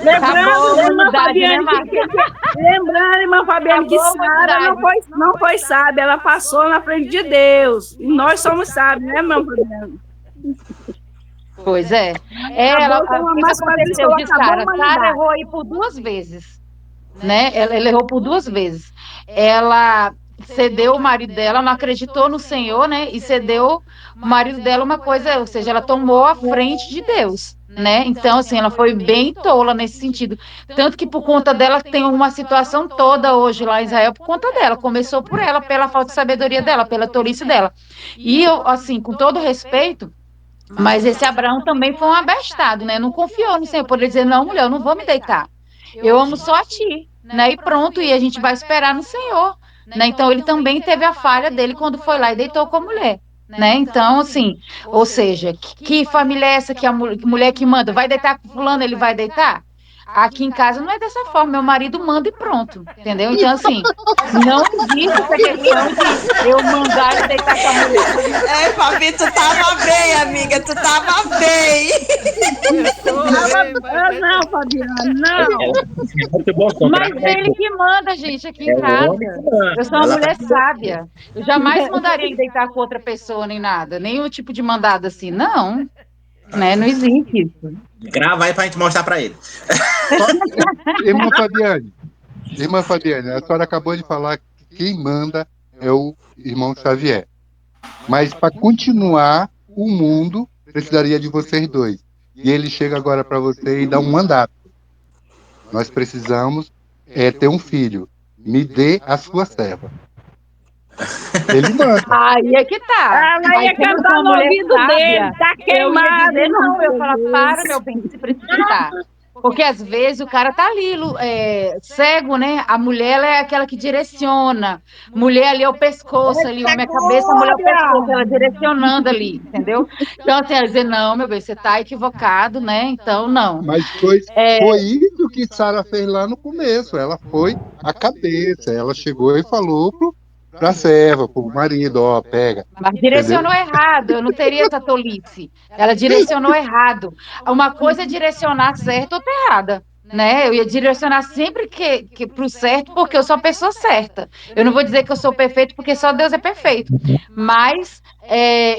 Lembrando, Acabou a irmã humanidade, né, Fabiane, Márcia? lembrando, irmã Fabiane, que Acabou a Sara humanidade. não foi sábia, ela passou na frente de Deus. E nós somos sábios, né, irmã Fabiane? Pois é. Acabou com O uma que mais uma vez que aconteceu ela de acabou a Sara? Sara humanidade. errou aí por 2 vezes, né? Ela errou por 2 vezes. Ela cedeu o marido dela, não acreditou no Senhor, né? E cedeu o marido dela uma coisa, ou seja, ela tomou a frente de Deus, né? Então, assim, ela foi bem tola nesse sentido. Tanto que por conta dela tem uma situação toda hoje lá em Israel por conta dela. Começou por ela, pela falta de sabedoria dela, pela tolice dela. E eu, assim, com todo respeito, mas esse Abraão também foi um abestado, né? Não confiou no Senhor, por ele dizer, não, mulher, eu não vou me deitar. Eu amo só a ti, né? E pronto, e a gente vai esperar no Senhor, né? Então ele também teve a falha dele quando foi lá e deitou com a mulher, né? Então, assim, ou seja, que família é essa que a mulher que manda vai deitar com fulano, ele vai deitar? Aqui em casa não é dessa forma, meu marido manda e pronto, entendeu? Então, assim, não existe essa questão de eu mandar ele deitar com a mulher. É, Fabi, tu tava bem, amiga, tu tava bem. Não, Fabiana, não. Muito bom, Mas é ele que manda, gente, aqui em casa. Eu sou uma mulher sábia. Eu jamais mandaria ele deitar com outra pessoa, nem nada. Nenhum tipo de mandado assim. Não, né? Não existe isso. Grava aí pra gente mostrar pra ele. Irmã Fabiane, a senhora acabou de falar que quem manda é o irmão Xavier. Mas para continuar o mundo, precisaria de vocês dois. E ele chega agora para você e dá um mandato. Nós precisamos ter um filho. Me dê a sua serva. Ele manda. Aí é que tá. Ela ia Aí, como eu sou cantar uma no mulher ouvido sábia, dele, tá eu ia queimado, dizer não. Eu ia falar, para, Deus. meu bem, de se precipitar. Porque às vezes o cara tá ali, cego, né? A mulher ela é aquela que direciona. Mulher ali é o pescoço, ali, homem é a cabeça, a mulher é o pescoço, ela direcionando ali, entendeu? Então, assim, ela dizer, não, meu bem, você tá equivocado, né? Então, não. Mas foi isso que Sara fez lá no começo. Ela foi a cabeça. Ela chegou e falou para a serva, para o marido, ó, pega. Mas direcionou errado, eu não teria essa tolice. Ela direcionou errado. Uma coisa é direcionar certo ou errada, né? Eu ia direcionar sempre que para o certo, porque eu sou a pessoa certa. Eu não vou dizer que eu sou perfeito, porque só Deus é perfeito. Mas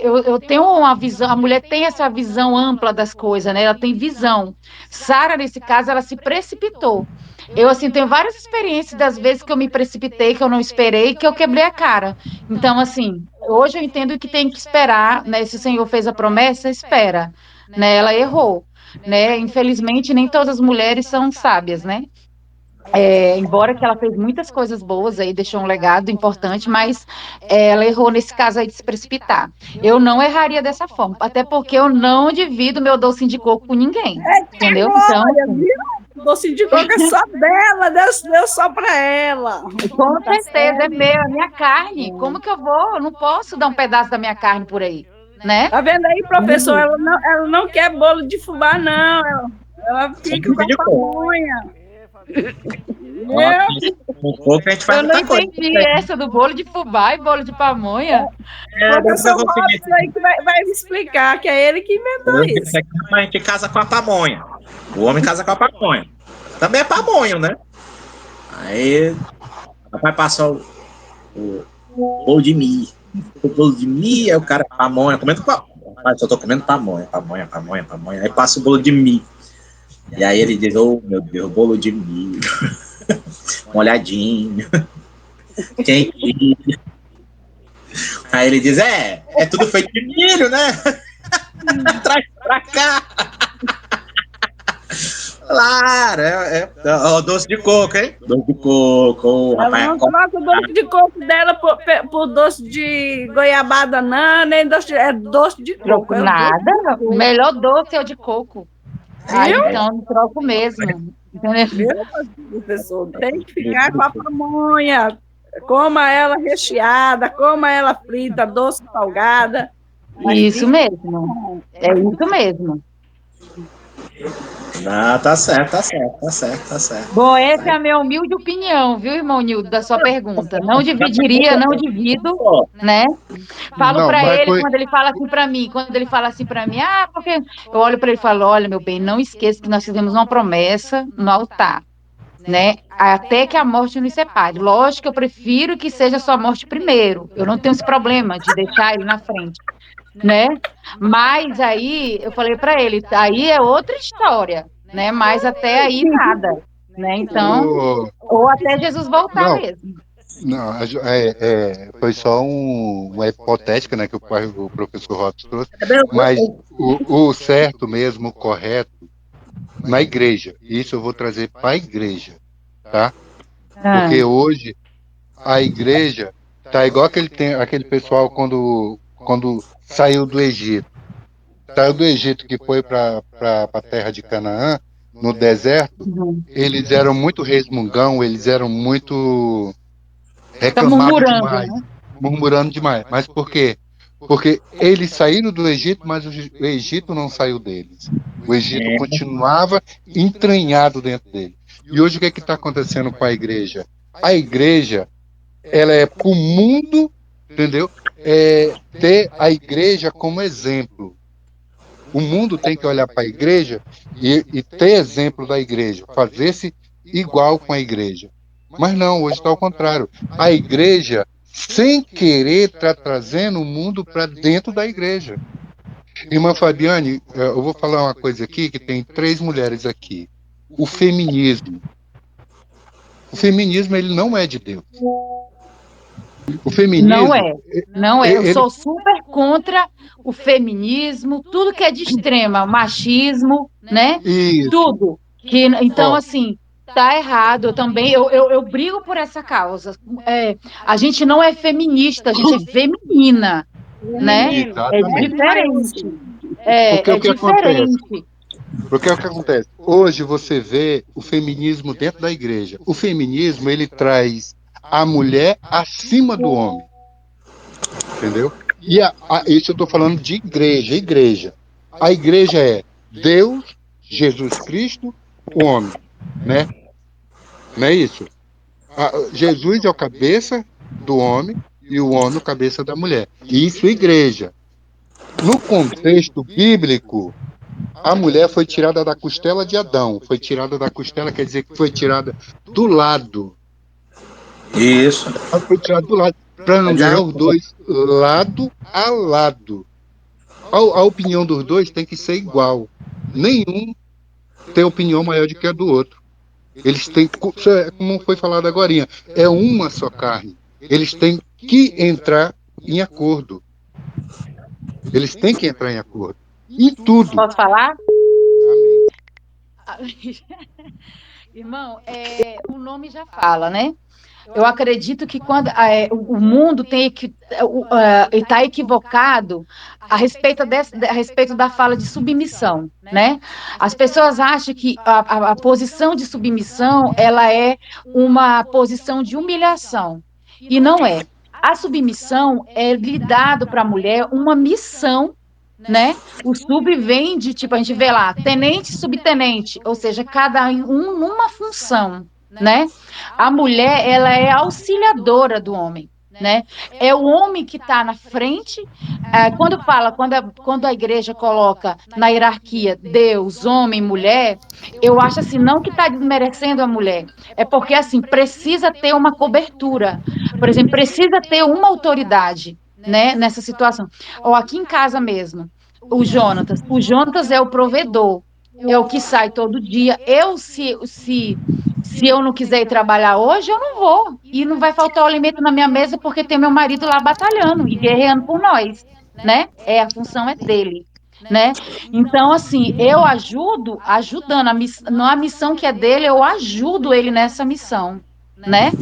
eu tenho uma visão, a mulher tem essa visão ampla das coisas, né? Ela tem visão. Sara, nesse caso, ela se precipitou. Eu, assim, tenho várias experiências das vezes que eu me precipitei, que eu não esperei, que eu quebrei a cara. Então, assim, hoje eu entendo que tem que esperar, né? Se o Senhor fez a promessa, espera, né? Ela errou, né? Infelizmente, nem todas as mulheres são sábias, né? Embora que ela fez muitas coisas boas aí, deixou um legado importante, mas ela errou nesse caso aí de se precipitar. Eu não erraria dessa forma, até porque eu não divido meu docinho de coco com ninguém, entendeu? Então, Glória, viu? O docinho de coco é só dela, Deus deu só pra ela. com certeza, é meu, é minha carne. Como que eu vou? Eu não posso dar um pedaço da minha carne por aí, né? Tá vendo aí, professor? Ela não quer bolo de fubá, não. Ela Só fica bife com a de coco. pamonha. É, fazer bife de quê? Ó, Eu, com coco a gente faz Eu não muita coisa. entendi essa do bolo de fufá e bolo de pamonha. É, deve ser professor o seguinte, Robson aí que vai me explicar, que é ele que inventou isso. a gente casa com a pamonha. O homem casa com a pamonha. Também é pamonho, né? Aí, vai passar o bolo de milho. O bolo de milho, é o cara pamonha, comendo pamonha. Rapaz, eu tô comendo pamonha, pamonha, pamonha, pamonha. Aí passa o bolo de milho. E aí ele diz, oh meu Deus, bolo de milho. Molhadinho. Quentinho. Aí ele diz, é tudo feito de milho, né? Traz pra cá. Claro, ó, doce de coco, hein? Doce de coco, Ela rapaz. não troca o doce de coco dela por doce de goiabada, não, nem doce é doce de coco. Troco É o doce nada. O melhor doce é o de coco. Ah, Viu? então não troco mesmo. Entendeu? Viu, professor? Tem que ficar com a pamonha. Coma ela recheada, coma ela frita, doce, salgada. Mas Isso fica mesmo. É isso mesmo. Ah, tá certo, tá certo, tá certo, tá certo. Bom, essa é a minha humilde opinião, viu, irmão Nildo, da sua pergunta. Não dividiria, não divido, né? Falo Não, para mas ele foi. quando ele fala assim para mim, quando ele fala assim para mim, porque eu olho para ele e falo, olha, meu bem, não esqueça que nós fizemos uma promessa no altar, né? Até que a morte nos separe. Lógico que eu prefiro que seja a sua morte primeiro. Eu não tenho esse problema de deixar ele na frente, né? Mas aí eu falei para ele, aí é outra história, né? Mas até aí nada, né? Então, o- ou até Jesus voltar Não, mesmo. não, foi só uma hipotética, né, que o professor Robson trouxe, mas o certo mesmo, o correto, na igreja, isso eu vou trazer para a igreja, tá? Ah, Porque hoje a igreja tá igual aquele pessoal quando saiu do Egito que foi para a terra de Canaã, no deserto, uhum. eles eram muito resmungão, eles eram muito Tá reclamavam murmurando, demais, né? murmurando demais. Mas por quê? Porque eles saíram do Egito, mas o Egito não saiu deles. O Egito continuava entranhado dentro dele. E hoje o que está acontecendo com a igreja? A igreja, ela é para o mundo, entendeu? Ter a igreja como exemplo. O mundo tem que olhar para a igreja e ter exemplo da igreja, fazer-se igual com a igreja. Mas não, hoje está ao contrário. A igreja, sem querer, está trazendo o mundo para dentro da igreja. Irmã Fabiane, eu vou falar uma coisa aqui, que tem 3 mulheres aqui. O feminismo. O feminismo, ele não é de Deus. O Não feminismo, é, não é. Eu ele... sou super contra o feminismo, tudo que é de extrema, o machismo, né? Isso. Tudo. Então, Ó, assim, tá errado. Eu também, eu brigo por essa causa. A gente não é feminista, a gente é feminina, né? menino. É exatamente. M diferente. maiúsculo. Porque É o que acontece? diferente. Porque é o que acontece? Hoje você vê o feminismo dentro da igreja. O feminismo, ele traz a mulher acima do homem, entendeu? E isso eu estou falando de igreja, igreja. A igreja é Deus, Jesus Cristo, o homem, né? Não é isso? Jesus é o cabeça do homem e o homem é o cabeça da mulher. Isso, igreja. No contexto bíblico, a mulher foi tirada da costela de Adão. Foi tirada da costela, quer dizer que foi tirada do lado. Isso. Ela foi tirada do lado. Para não dizer os dois lado a lado. A opinião dos dois tem que ser igual. Nenhum tem opinião maior do que a do outro. Eles têm, como foi falado agora, é uma só carne. Eles têm que entrar em acordo. Eles têm que entrar em acordo. Em tudo. Posso falar? Amém. Irmão, o nome já fala, né? Eu acredito que quando o mundo está equivocado a respeito da fala de submissão, né? As pessoas acham que a posição de submissão ela é uma posição de humilhação e não é. A submissão é lhe dado para a mulher uma missão, né? O sub vem de, tipo, a gente vê lá, tenente, subtenente, ou seja, cada um numa função, né? A mulher, ela é auxiliadora do homem, né? É o homem que está na frente. Quando fala, quando a igreja coloca na hierarquia Deus, homem, mulher, eu acho assim, não que está desmerecendo a mulher, é porque assim precisa ter uma cobertura, por exemplo, precisa ter uma autoridade, né, nessa situação. Ou aqui em casa mesmo, o Jonatas é o provedor, é o que sai todo dia. Se eu não quiser ir trabalhar hoje, eu não vou. E não vai faltar o alimento na minha mesa porque tem meu marido lá batalhando e guerreando por nós, né? A função é dele, né? Então, assim, eu ajudando, a missão que é dele, eu ajudo ele nessa missão, né?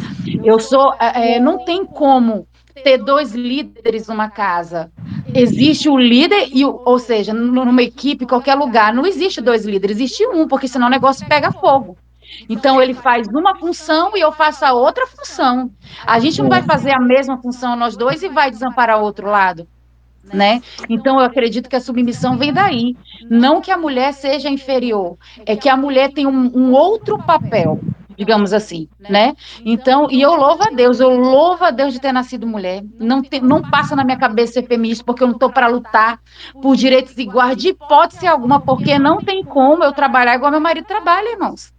Não tem como ter dois líderes numa casa. Existe o líder, ou seja, numa equipe, qualquer lugar, não existe dois líderes, existe um, porque senão o negócio pega fogo. Então, ele faz uma função e eu faço a outra função. A gente não vai fazer a mesma função nós dois e vai desamparar o outro lado, né? Então, eu acredito que a submissão vem daí. Não que a mulher seja inferior, é que a mulher tem um outro papel, digamos assim, né? Então, e eu louvo a Deus de ter nascido mulher. Não passa na minha cabeça ser feminista, porque eu não estou para lutar por direitos iguais, de hipótese alguma, porque não tem como eu trabalhar igual meu marido trabalha, irmãos.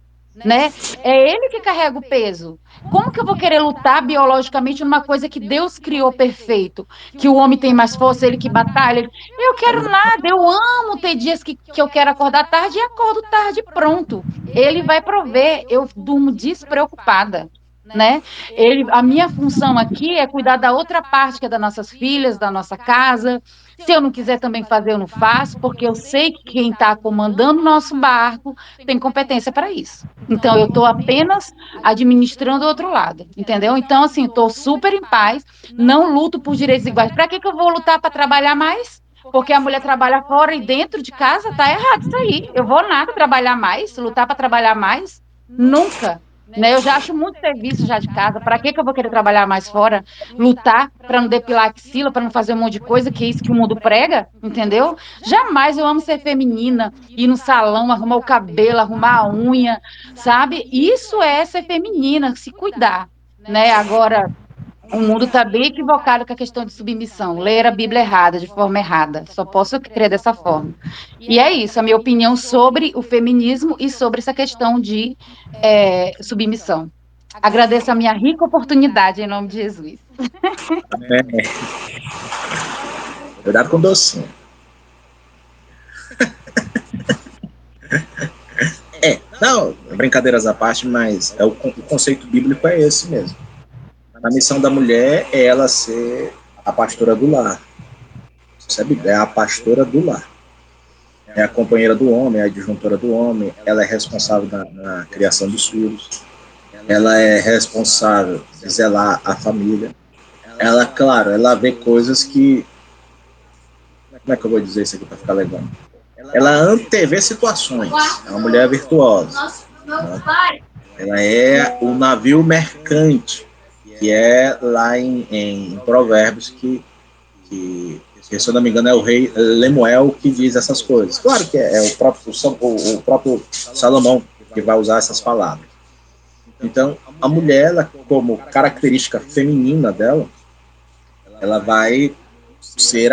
Né? É ele que carrega o peso. Como que eu vou querer lutar biologicamente numa coisa que Deus criou perfeito? Que o homem tem mais força, ele que batalha. Eu quero nada, eu amo ter dias que eu quero acordar tarde e acordo tarde, pronto. Ele vai prover, eu durmo despreocupada. Né? A minha função aqui é cuidar da outra parte, que é das nossas filhas, da nossa casa. Se eu não quiser também fazer, eu não faço, porque eu sei que quem está comandando o nosso barco tem competência para isso. Então, eu estou apenas administrando o outro lado, entendeu? Então, assim, estou super em paz, não luto por direitos iguais. Para que eu vou lutar para trabalhar mais? Porque a mulher trabalha fora e dentro de casa, tá errado isso aí. Eu vou nada trabalhar mais, lutar para trabalhar mais? Nunca. Né? Eu já acho muito serviço já de casa. Para que eu vou querer trabalhar mais fora? Lutar para não depilar a axila, para não fazer um monte de coisa, que é isso que o mundo prega, entendeu? Jamais eu amo ser feminina, ir no salão, arrumar o cabelo, arrumar a unha, sabe? Isso é ser feminina, se cuidar, né? Agora, o mundo está bem equivocado com a questão de submissão, ler a Bíblia errada, de forma errada. Só posso crer dessa forma. E é isso, a minha opinião sobre o feminismo e sobre essa questão de submissão. Agradeço a minha rica oportunidade, em nome de Jesus. Cuidado com o docinho. Não, brincadeiras à parte, mas o conceito bíblico é esse mesmo. A missão da mulher é ela ser a pastora do lar. Sabe? É a pastora do lar. É a companheira do homem, é a adjuntora do homem, ela é responsável na criação dos filhos, ela é responsável de zelar a família. Ela, claro, ela vê coisas que... Como é que eu vou dizer isso aqui para ficar legal? Ela antevê situações, é uma mulher virtuosa. Né? Ela é o navio mercante, que é lá em Provérbios, que, se eu não me engano, é o rei Lemuel que diz essas coisas. Claro que é o próprio Salomão que vai usar essas palavras. Então, a mulher, ela, como característica feminina dela, ela vai ser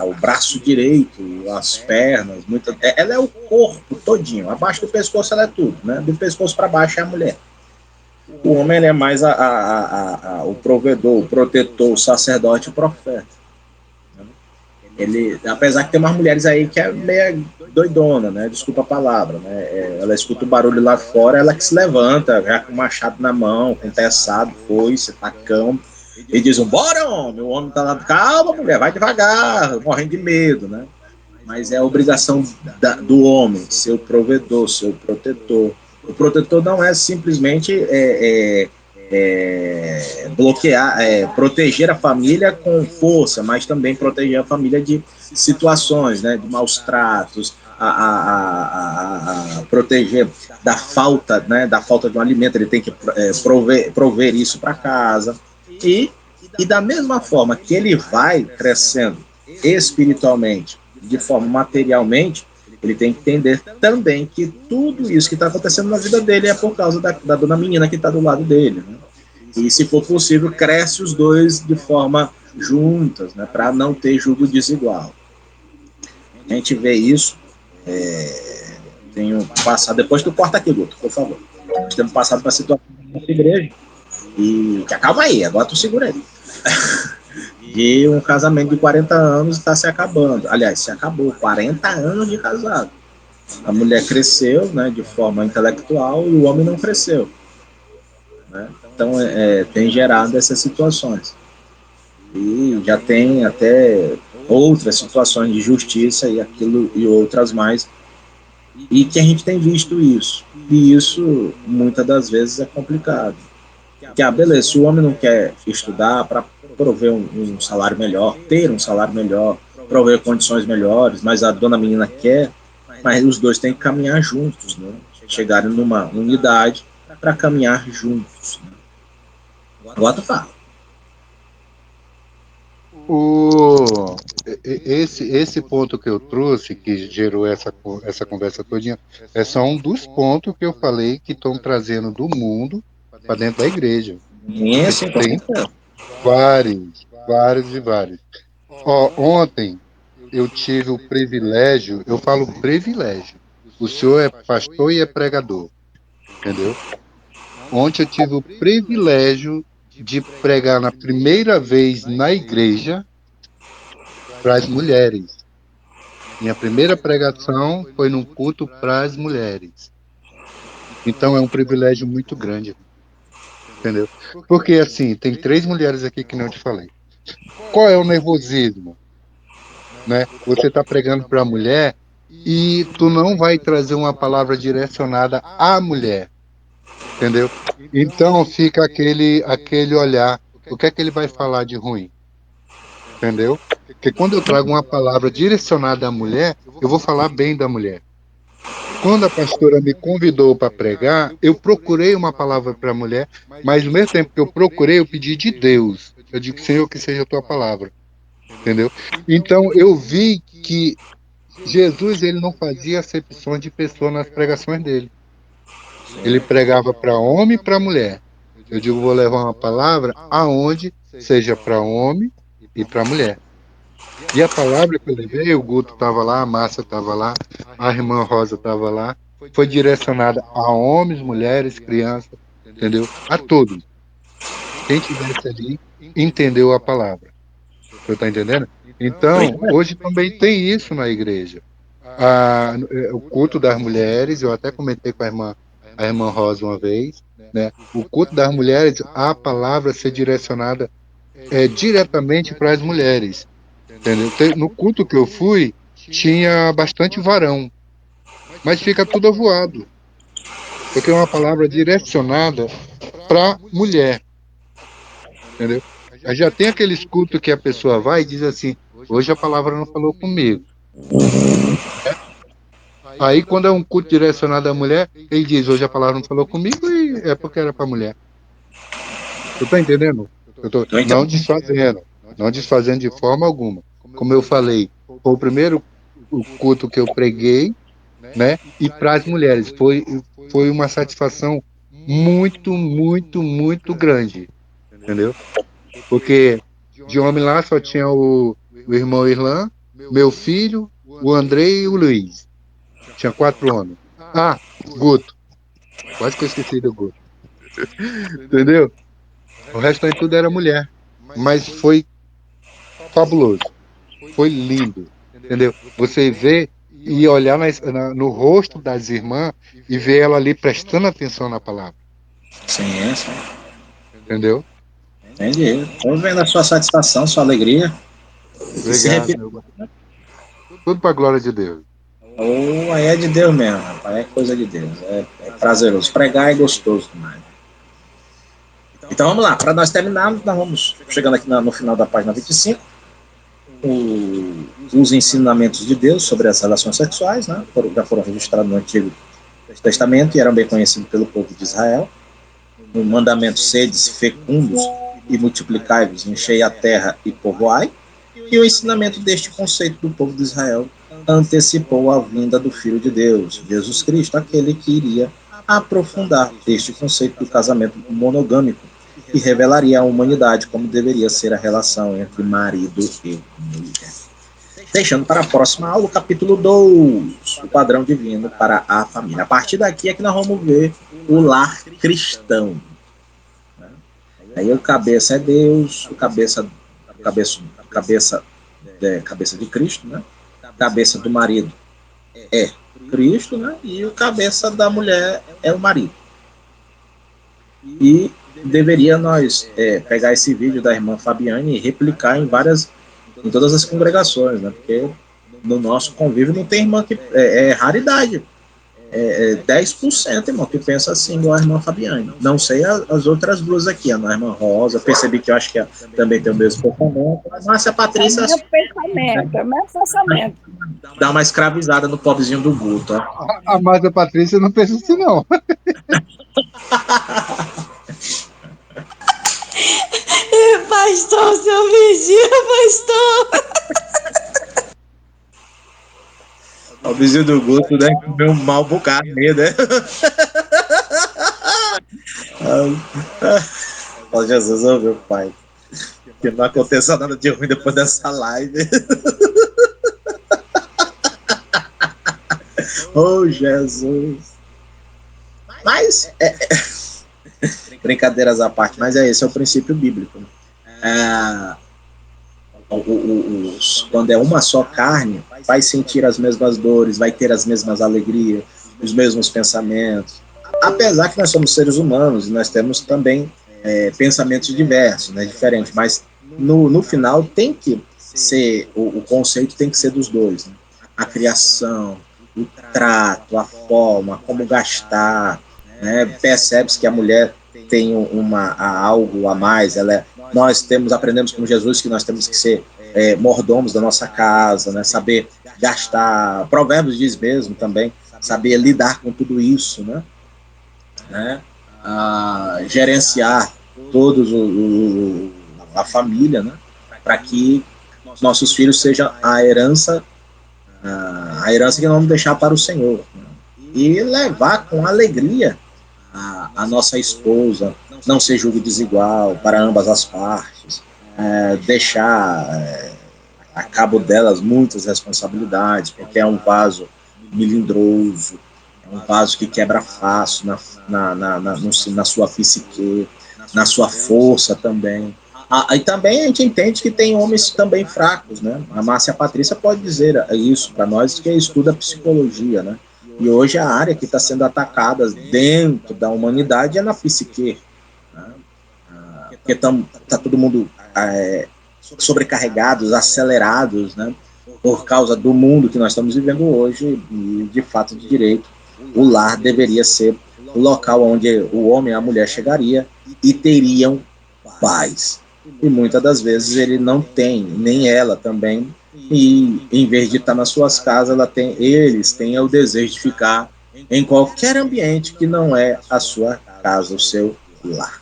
o braço direito, as pernas, ela é o corpo todinho. Abaixo do pescoço ela é tudo, né? Do pescoço para baixo é a mulher. O homem, ele é mais o provedor, o protetor, o sacerdote, o profeta. Ele, apesar que tem umas mulheres aí que é meio doidona, né? Desculpa a palavra, né? Ela escuta o barulho lá fora, ela que se levanta, já com o machado na mão, com o teçado, foice, tacão, e diz: bora, homem! O homem tá lá, calma, mulher, vai devagar, morrendo de medo, né? Mas é a obrigação do homem ser o provedor, ser o protetor. O protetor não é simplesmente bloquear, proteger a família com força, mas também proteger a família de situações, né, de maus tratos, a proteger da falta, né, da falta de um alimento. Ele tem que prover isso para casa. E da mesma forma que ele vai crescendo, espiritualmente, de forma materialmente, ele tem que entender também que tudo isso que está acontecendo na vida dele é por causa da dona menina que está do lado dele, né? E, se for possível, cresce os dois de forma juntas, né, para não ter julgo desigual. A gente vê isso. Tenho passado, depois tu corta aqui, Guto, por favor. Nós temos passado por uma situação na nossa igreja e que acaba aí, agora tu segura aí. E um casamento de 40 anos está se acabando. Aliás, se acabou, 40 anos de casado. A mulher cresceu, né, de forma intelectual, e o homem não cresceu, né? Então, tem gerado essas situações. E já tem até outras situações de justiça e aquilo e outras mais, e que a gente tem visto isso. E isso, muitas das vezes, é complicado. Que, beleza, se o homem não quer estudar para prover um salário melhor, ter um salário melhor, prover condições melhores, mas a dona menina quer, mas os dois têm que caminhar juntos, né? Chegarem numa unidade para caminhar juntos. Né? Agora tu fala. Esse ponto que eu trouxe, que gerou essa conversa todinha, é só um dos pontos que eu falei que estão trazendo do mundo para dentro da igreja. Esse, Tem vários e vários. Ontem eu tive o privilégio, eu falo privilégio, o senhor é pastor e é pregador, entendeu? Ontem eu tive o privilégio de pregar na primeira vez na igreja para as mulheres. Minha primeira pregação foi num culto para as mulheres. Então é um privilégio muito grande, entendeu? Porque assim, tem 3 mulheres aqui que não te falei. Qual é o nervosismo, né? Você está pregando para a mulher e tu não vai trazer uma palavra direcionada à mulher, entendeu? Então fica aquele olhar, o que é que ele vai falar de ruim, entendeu? Porque quando eu trago uma palavra direcionada à mulher, eu vou falar bem da mulher. Quando a pastora me convidou para pregar, eu procurei uma palavra para a mulher, mas ao mesmo tempo que eu procurei, eu pedi de Deus. Eu digo, Senhor, que seja a tua palavra, entendeu? Então eu vi que Jesus ele não fazia acepções de pessoa nas pregações dele. Ele pregava para homem e para mulher. Eu digo, vou levar uma palavra aonde seja para homem e para mulher. E a palavra que eu levei, o Guto estava lá, a Márcia estava lá, a irmã Rosa estava lá, foi direcionada a homens, mulheres, crianças, entendeu? A todos. Quem tivesse ali entendeu a palavra. Você está entendendo? Então, hoje também tem isso na igreja. O culto das mulheres, eu até comentei com a irmã Rosa uma vez, né? O culto das mulheres, a palavra ser direcionada diretamente para as mulheres. Entendeu? No culto que eu fui, tinha bastante varão, mas fica tudo avoado, porque é uma palavra direcionada para mulher, entendeu? Aí já tem aqueles cultos que a pessoa vai e diz assim, hoje a palavra não falou comigo. Aí quando é um culto direcionado à mulher, ele diz, hoje a palavra não falou comigo e é porque era para mulher. Tu tá entendendo? Eu tô não desfazendo de forma alguma. Como eu falei, foi o primeiro o culto que eu preguei, né? E para as mulheres foi uma satisfação muito grande, entendeu? Porque de homem lá só tinha o irmão Irlan, meu filho, o Andrei e o Luiz. Tinha 4 homens. Ah, Guto. Quase que eu esqueci do Guto. Entendeu? O resto aí tudo era mulher. Mas foi fabuloso. Foi lindo. Entendeu? Você vê e olhar no rosto das irmãs e ver ela ali prestando atenção na palavra. Sim, sim. Entendeu? Entendi. Estou vendo a sua satisfação, sua alegria. Obrigado, meu irmão. Tudo para a glória de Deus. Aí é de Deus mesmo, rapaz. É coisa de Deus. É prazeroso. Pregar é gostoso demais. Então vamos lá. Para nós terminarmos, nós vamos chegando aqui no final da página 25. Os ensinamentos de Deus sobre as relações sexuais, né? Já foram registrados no Antigo Testamento e eram bem conhecidos pelo povo de Israel. O mandamento sedes fecundos e multiplicai-vos, enchei a terra e povoai. E o ensinamento deste conceito do povo de Israel antecipou a vinda do Filho de Deus, Jesus Cristo, aquele que iria aprofundar este conceito do casamento monogâmico e revelaria à humanidade como deveria ser a relação entre marido e mulher. Deixando para a próxima aula o capítulo 2, o padrão divino para a família. A partir daqui é que nós vamos ver o lar cristão. Aí o cabeça é Deus, cabeça de Cristo, né? Cabeça do marido é Cristo, né? E o cabeça da mulher é o marido. E deveria nós pegar esse vídeo da irmã Fabiane e replicar em todas as congregações, né? Porque no nosso convívio não tem irmã que é raridade. 10%, irmão, que pensa assim, igual a irmã Fabiane. Não sei as outras duas aqui, a irmã Rosa, percebi que eu acho que também tem o mesmo pensamento. Mas a Patrícia É meu pensamento. dá uma escravizada no pobrezinho do Guto, ó. A Márcia Patrícia não pensa assim, não. Pastor, seu vigia, pastor. O vizinho do Guto, né? Comeu um mal bocado meio, né? Ó, Jesus, ó, meu pai. Que não aconteça nada de ruim depois dessa live. Oh, Jesus. Mas, brincadeiras à parte, mas esse é o princípio bíblico. Quando é uma só carne, vai sentir as mesmas dores, vai ter as mesmas alegrias, os mesmos pensamentos. Apesar que nós somos seres humanos, nós temos também pensamentos diversos, né, diferentes, mas no final tem que ser, o conceito tem que ser dos dois, né? A criação, o trato, a forma, como gastar, né? Percebe-se que a mulher tem algo a mais, nós aprendemos com Jesus que nós temos que ser mordomos da nossa casa, né? Saber gastar, Provérbios diz mesmo também, saber lidar com tudo isso, né? Gerenciar todos a família, né? Para que nossos filhos sejam a herança que nós vamos deixar para o Senhor, né? E levar com alegria a nossa esposa, não ser julgo desigual para ambas as partes, deixar a cabo delas muitas responsabilidades, porque é um vaso melindroso, é um vaso que quebra fácil na sua psique, na sua força também. E também a gente entende que tem homens também fracos, né? A Márcia Patrícia pode dizer isso para nós, que estuda psicologia, né? E hoje a área que está sendo atacada dentro da humanidade é na psique, né? Porque está todo mundo sobrecarregados, acelerados, né? Por causa do mundo que nós estamos vivendo hoje, e de fato de direito, o lar deveria ser o local onde o homem e a mulher chegariam e teriam paz. E muitas das vezes ele não tem, nem ela também, e em vez de estar nas suas casas, eles têm o desejo de ficar em qualquer ambiente que não é a sua casa, o seu lar.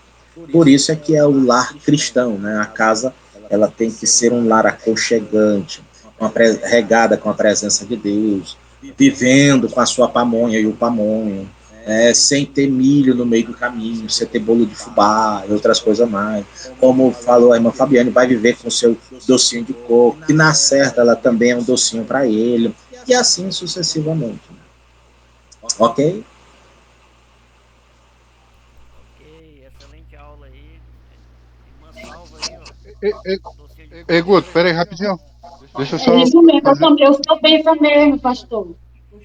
Por isso é que é o lar cristão, né? A casa, ela tem que ser um lar aconchegante, regada com a presença de Deus, vivendo com a sua pamonha e o pamonho, sem ter milho no meio do caminho, sem ter bolo de fubá e outras coisas mais. Como falou a irmã Fabiane, vai viver com o seu docinho de coco, que na certa ela também é um docinho para ele, e assim sucessivamente. Ok? Ok, excelente aula aí. Uma salva aí, ó. Docinho de Ei, coco. Guto, pera aí, rapidinho. Deixa eu É só isso mesmo, fazer. eu sou bênção mesmo, pastor.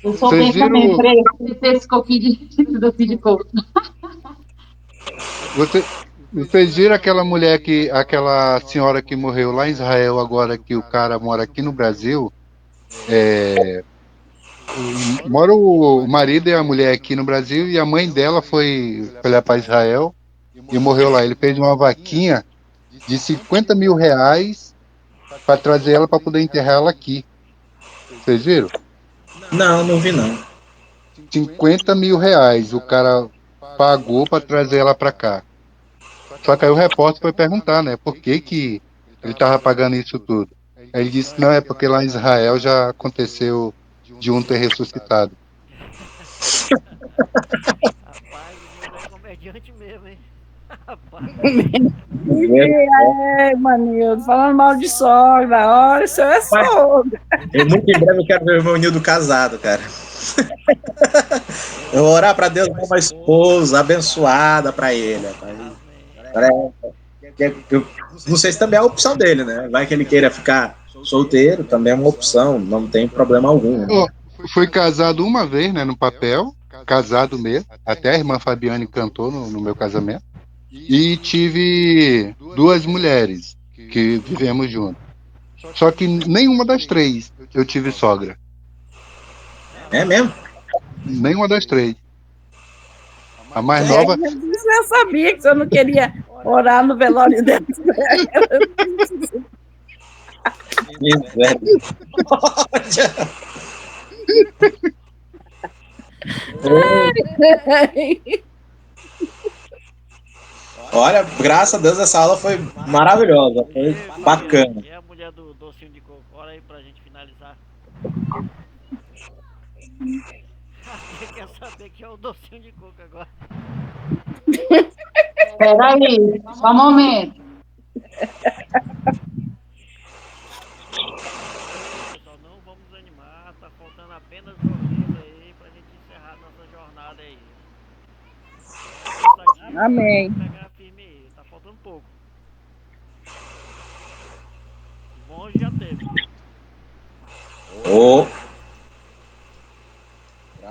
Eu sou Vocês bênção mesmo, viram, esse coquinho de coco. vocês viram aquela mulher aquela senhora que morreu lá em Israel agora que o cara mora aqui no Brasil? Mora o marido e a mulher aqui no Brasil e a mãe dela foi lá para Israel e morreu lá. Ele fez uma vaquinha de R$ 50.000 para trazer ela para poder enterrar ela aqui. Vocês viram? Não vi não. R$ 50.000 o cara pagou para trazer ela para cá. Só que aí o repórter foi perguntar, né? Por que ele estava pagando isso tudo? Aí ele disse, não, é porque lá em Israel já aconteceu de um ter ressuscitado. Rapaz, o menino é comediante mesmo, hein? Rapaz. Manildo, falando mal de sogra. Olha, isso é Mas sogra. muito em breve eu quero ver o meu Nildo casado, cara. Eu vou orar para Deus dar uma esposa abençoada para ele. Rapaz. Amém. Eu não sei se também é a opção dele, né? Vai que ele queira ficar solteiro, também é uma opção, não tem problema algum. Né? Ó, fui casado uma vez, né, no papel, casado mesmo. Até a irmã Fabiane cantou no meu casamento. E tive duas mulheres que vivemos juntos. Só que nenhuma das três eu tive sogra. É mesmo? Nenhuma das três. A mais É, nova, você já sabia que você não queria orar no velório dela. Olha, graças a Deus essa aula foi maravilhosa, foi bacana. E a mulher do docinho de coco? Olha aí pra gente finalizar. Quem quer saber que é o docinho de coco agora? Peraí, só um momento. Pessoal, não vamos desanimar. Tá faltando apenas 2 livros aí pra gente encerrar nossa jornada aí. Amém. Pegar firme aí. Tá faltando pouco. Bom já teve. Oh.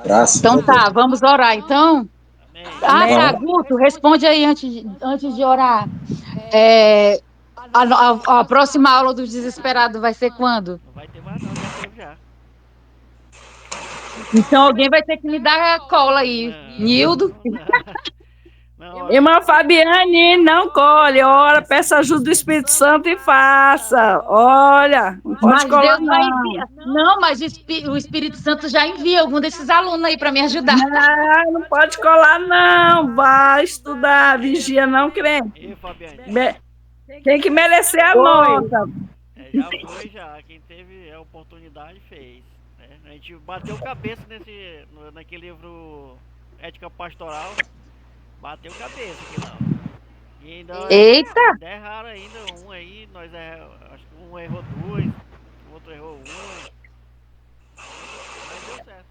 Graças Então a Deus. tá, vamos orar então? Amém. Ah, tá, Vamos. Guto, responde aí antes de orar. A próxima aula do Desesperado vai ser quando? Não vai ter mais não, já teve já. Então alguém vai ter que me dar a cola aí. Nildo? Não, Irmã Fabiane, não colhe, ora, peça ajuda do Espírito Santo e faça. Olha, não pode Mas colar, Deus vai não. enviar. Não, mas o Espírito Santo já envia algum desses alunos aí para me ajudar. Não pode colar, não. Vai estudar, vigia, não, crente. e Fabiane, Tem que merecer a nota. já foi já. Quem teve a oportunidade fez. Né? A gente bateu cabeça naquele livro Ética Pastoral. Bateu cabeça aqui não. E ainda Eita! erraram ainda um aí, acho que um errou 2, o outro errou 1. Mas deu certo.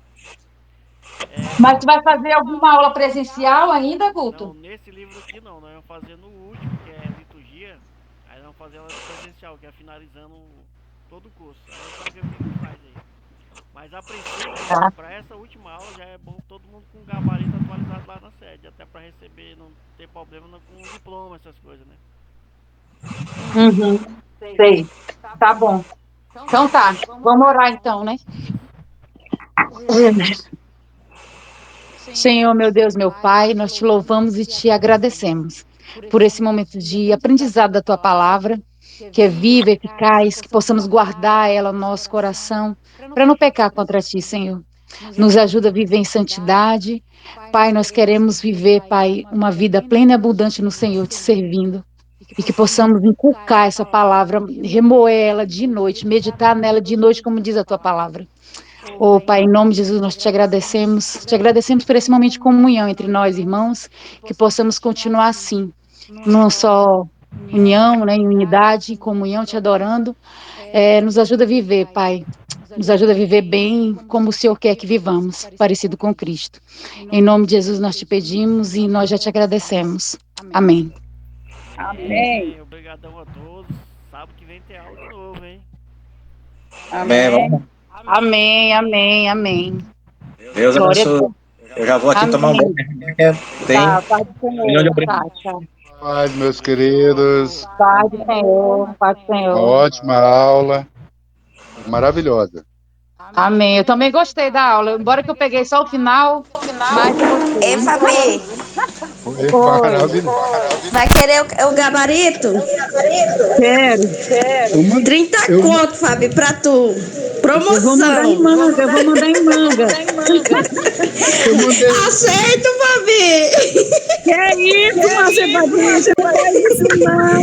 Mas tu vai fazer alguma aula presencial ainda, Não, Guto? nesse livro aqui não, nós vamos fazer no último, que é liturgia. Aí nós vamos fazer ela presencial, que é finalizando todo o curso. Aí nós vamos ver o que a gente faz aí. Mas a princípio, para essa última aula já é bom todo mundo com o gabarito atualizado lá na sede, até para receber, não ter problema com o diploma, essas coisas, né? Uhum. Sei. Tá bom. Então tá. Vamos orar então, né? Senhor, meu Deus, meu Pai, nós te louvamos e te agradecemos por esse momento de aprendizado da tua palavra, que é viva, eficaz, que possamos guardar ela no nosso coração, para não pecar contra ti, Senhor. Nos ajuda a viver em santidade. Pai, nós queremos viver, Pai, uma vida plena e abundante no Senhor, te servindo. E que possamos inculcar essa palavra, remoer ela de noite, meditar nela de noite, como diz a tua palavra. Oh, Pai, em nome de Jesus, nós te agradecemos por esse momento de comunhão entre nós, irmãos, que possamos continuar assim, não só união, né, em unidade, em comunhão, te adorando. Nos ajuda a viver, Pai, nos ajuda a viver bem como o Senhor quer que vivamos, parecido com Cristo. Em nome de Jesus nós te pedimos e nós já te agradecemos. Amém. Amém. Obrigadão a todos. Sábado que vem tem aula de novo, hein? Amém. Vamos. Amém, amém, amém. Deus Glória a abençoe. Deus. Eu já vou aqui tomar um banho. Tem Tá, Pai do milhão de Senhor. Tá, obrigações. tá. paz, meus queridos. Pai do Senhor, Pai do Uma Senhor. ótima aula. Maravilhosa. Amém. Eu também gostei da aula, embora que eu peguei só o final, mas eu gostei. Ei, Fabi, Foi Oi, maravilhoso. vai querer o gabarito? quero. 30 Eu, conto, Fabi, pra tu. Eu vou mandar em Promoção. manga, eu vou mandar em manga. eu mandei. Aceito, Fabi. Que é isso, Márcia Padrinha? Não faz isso, não.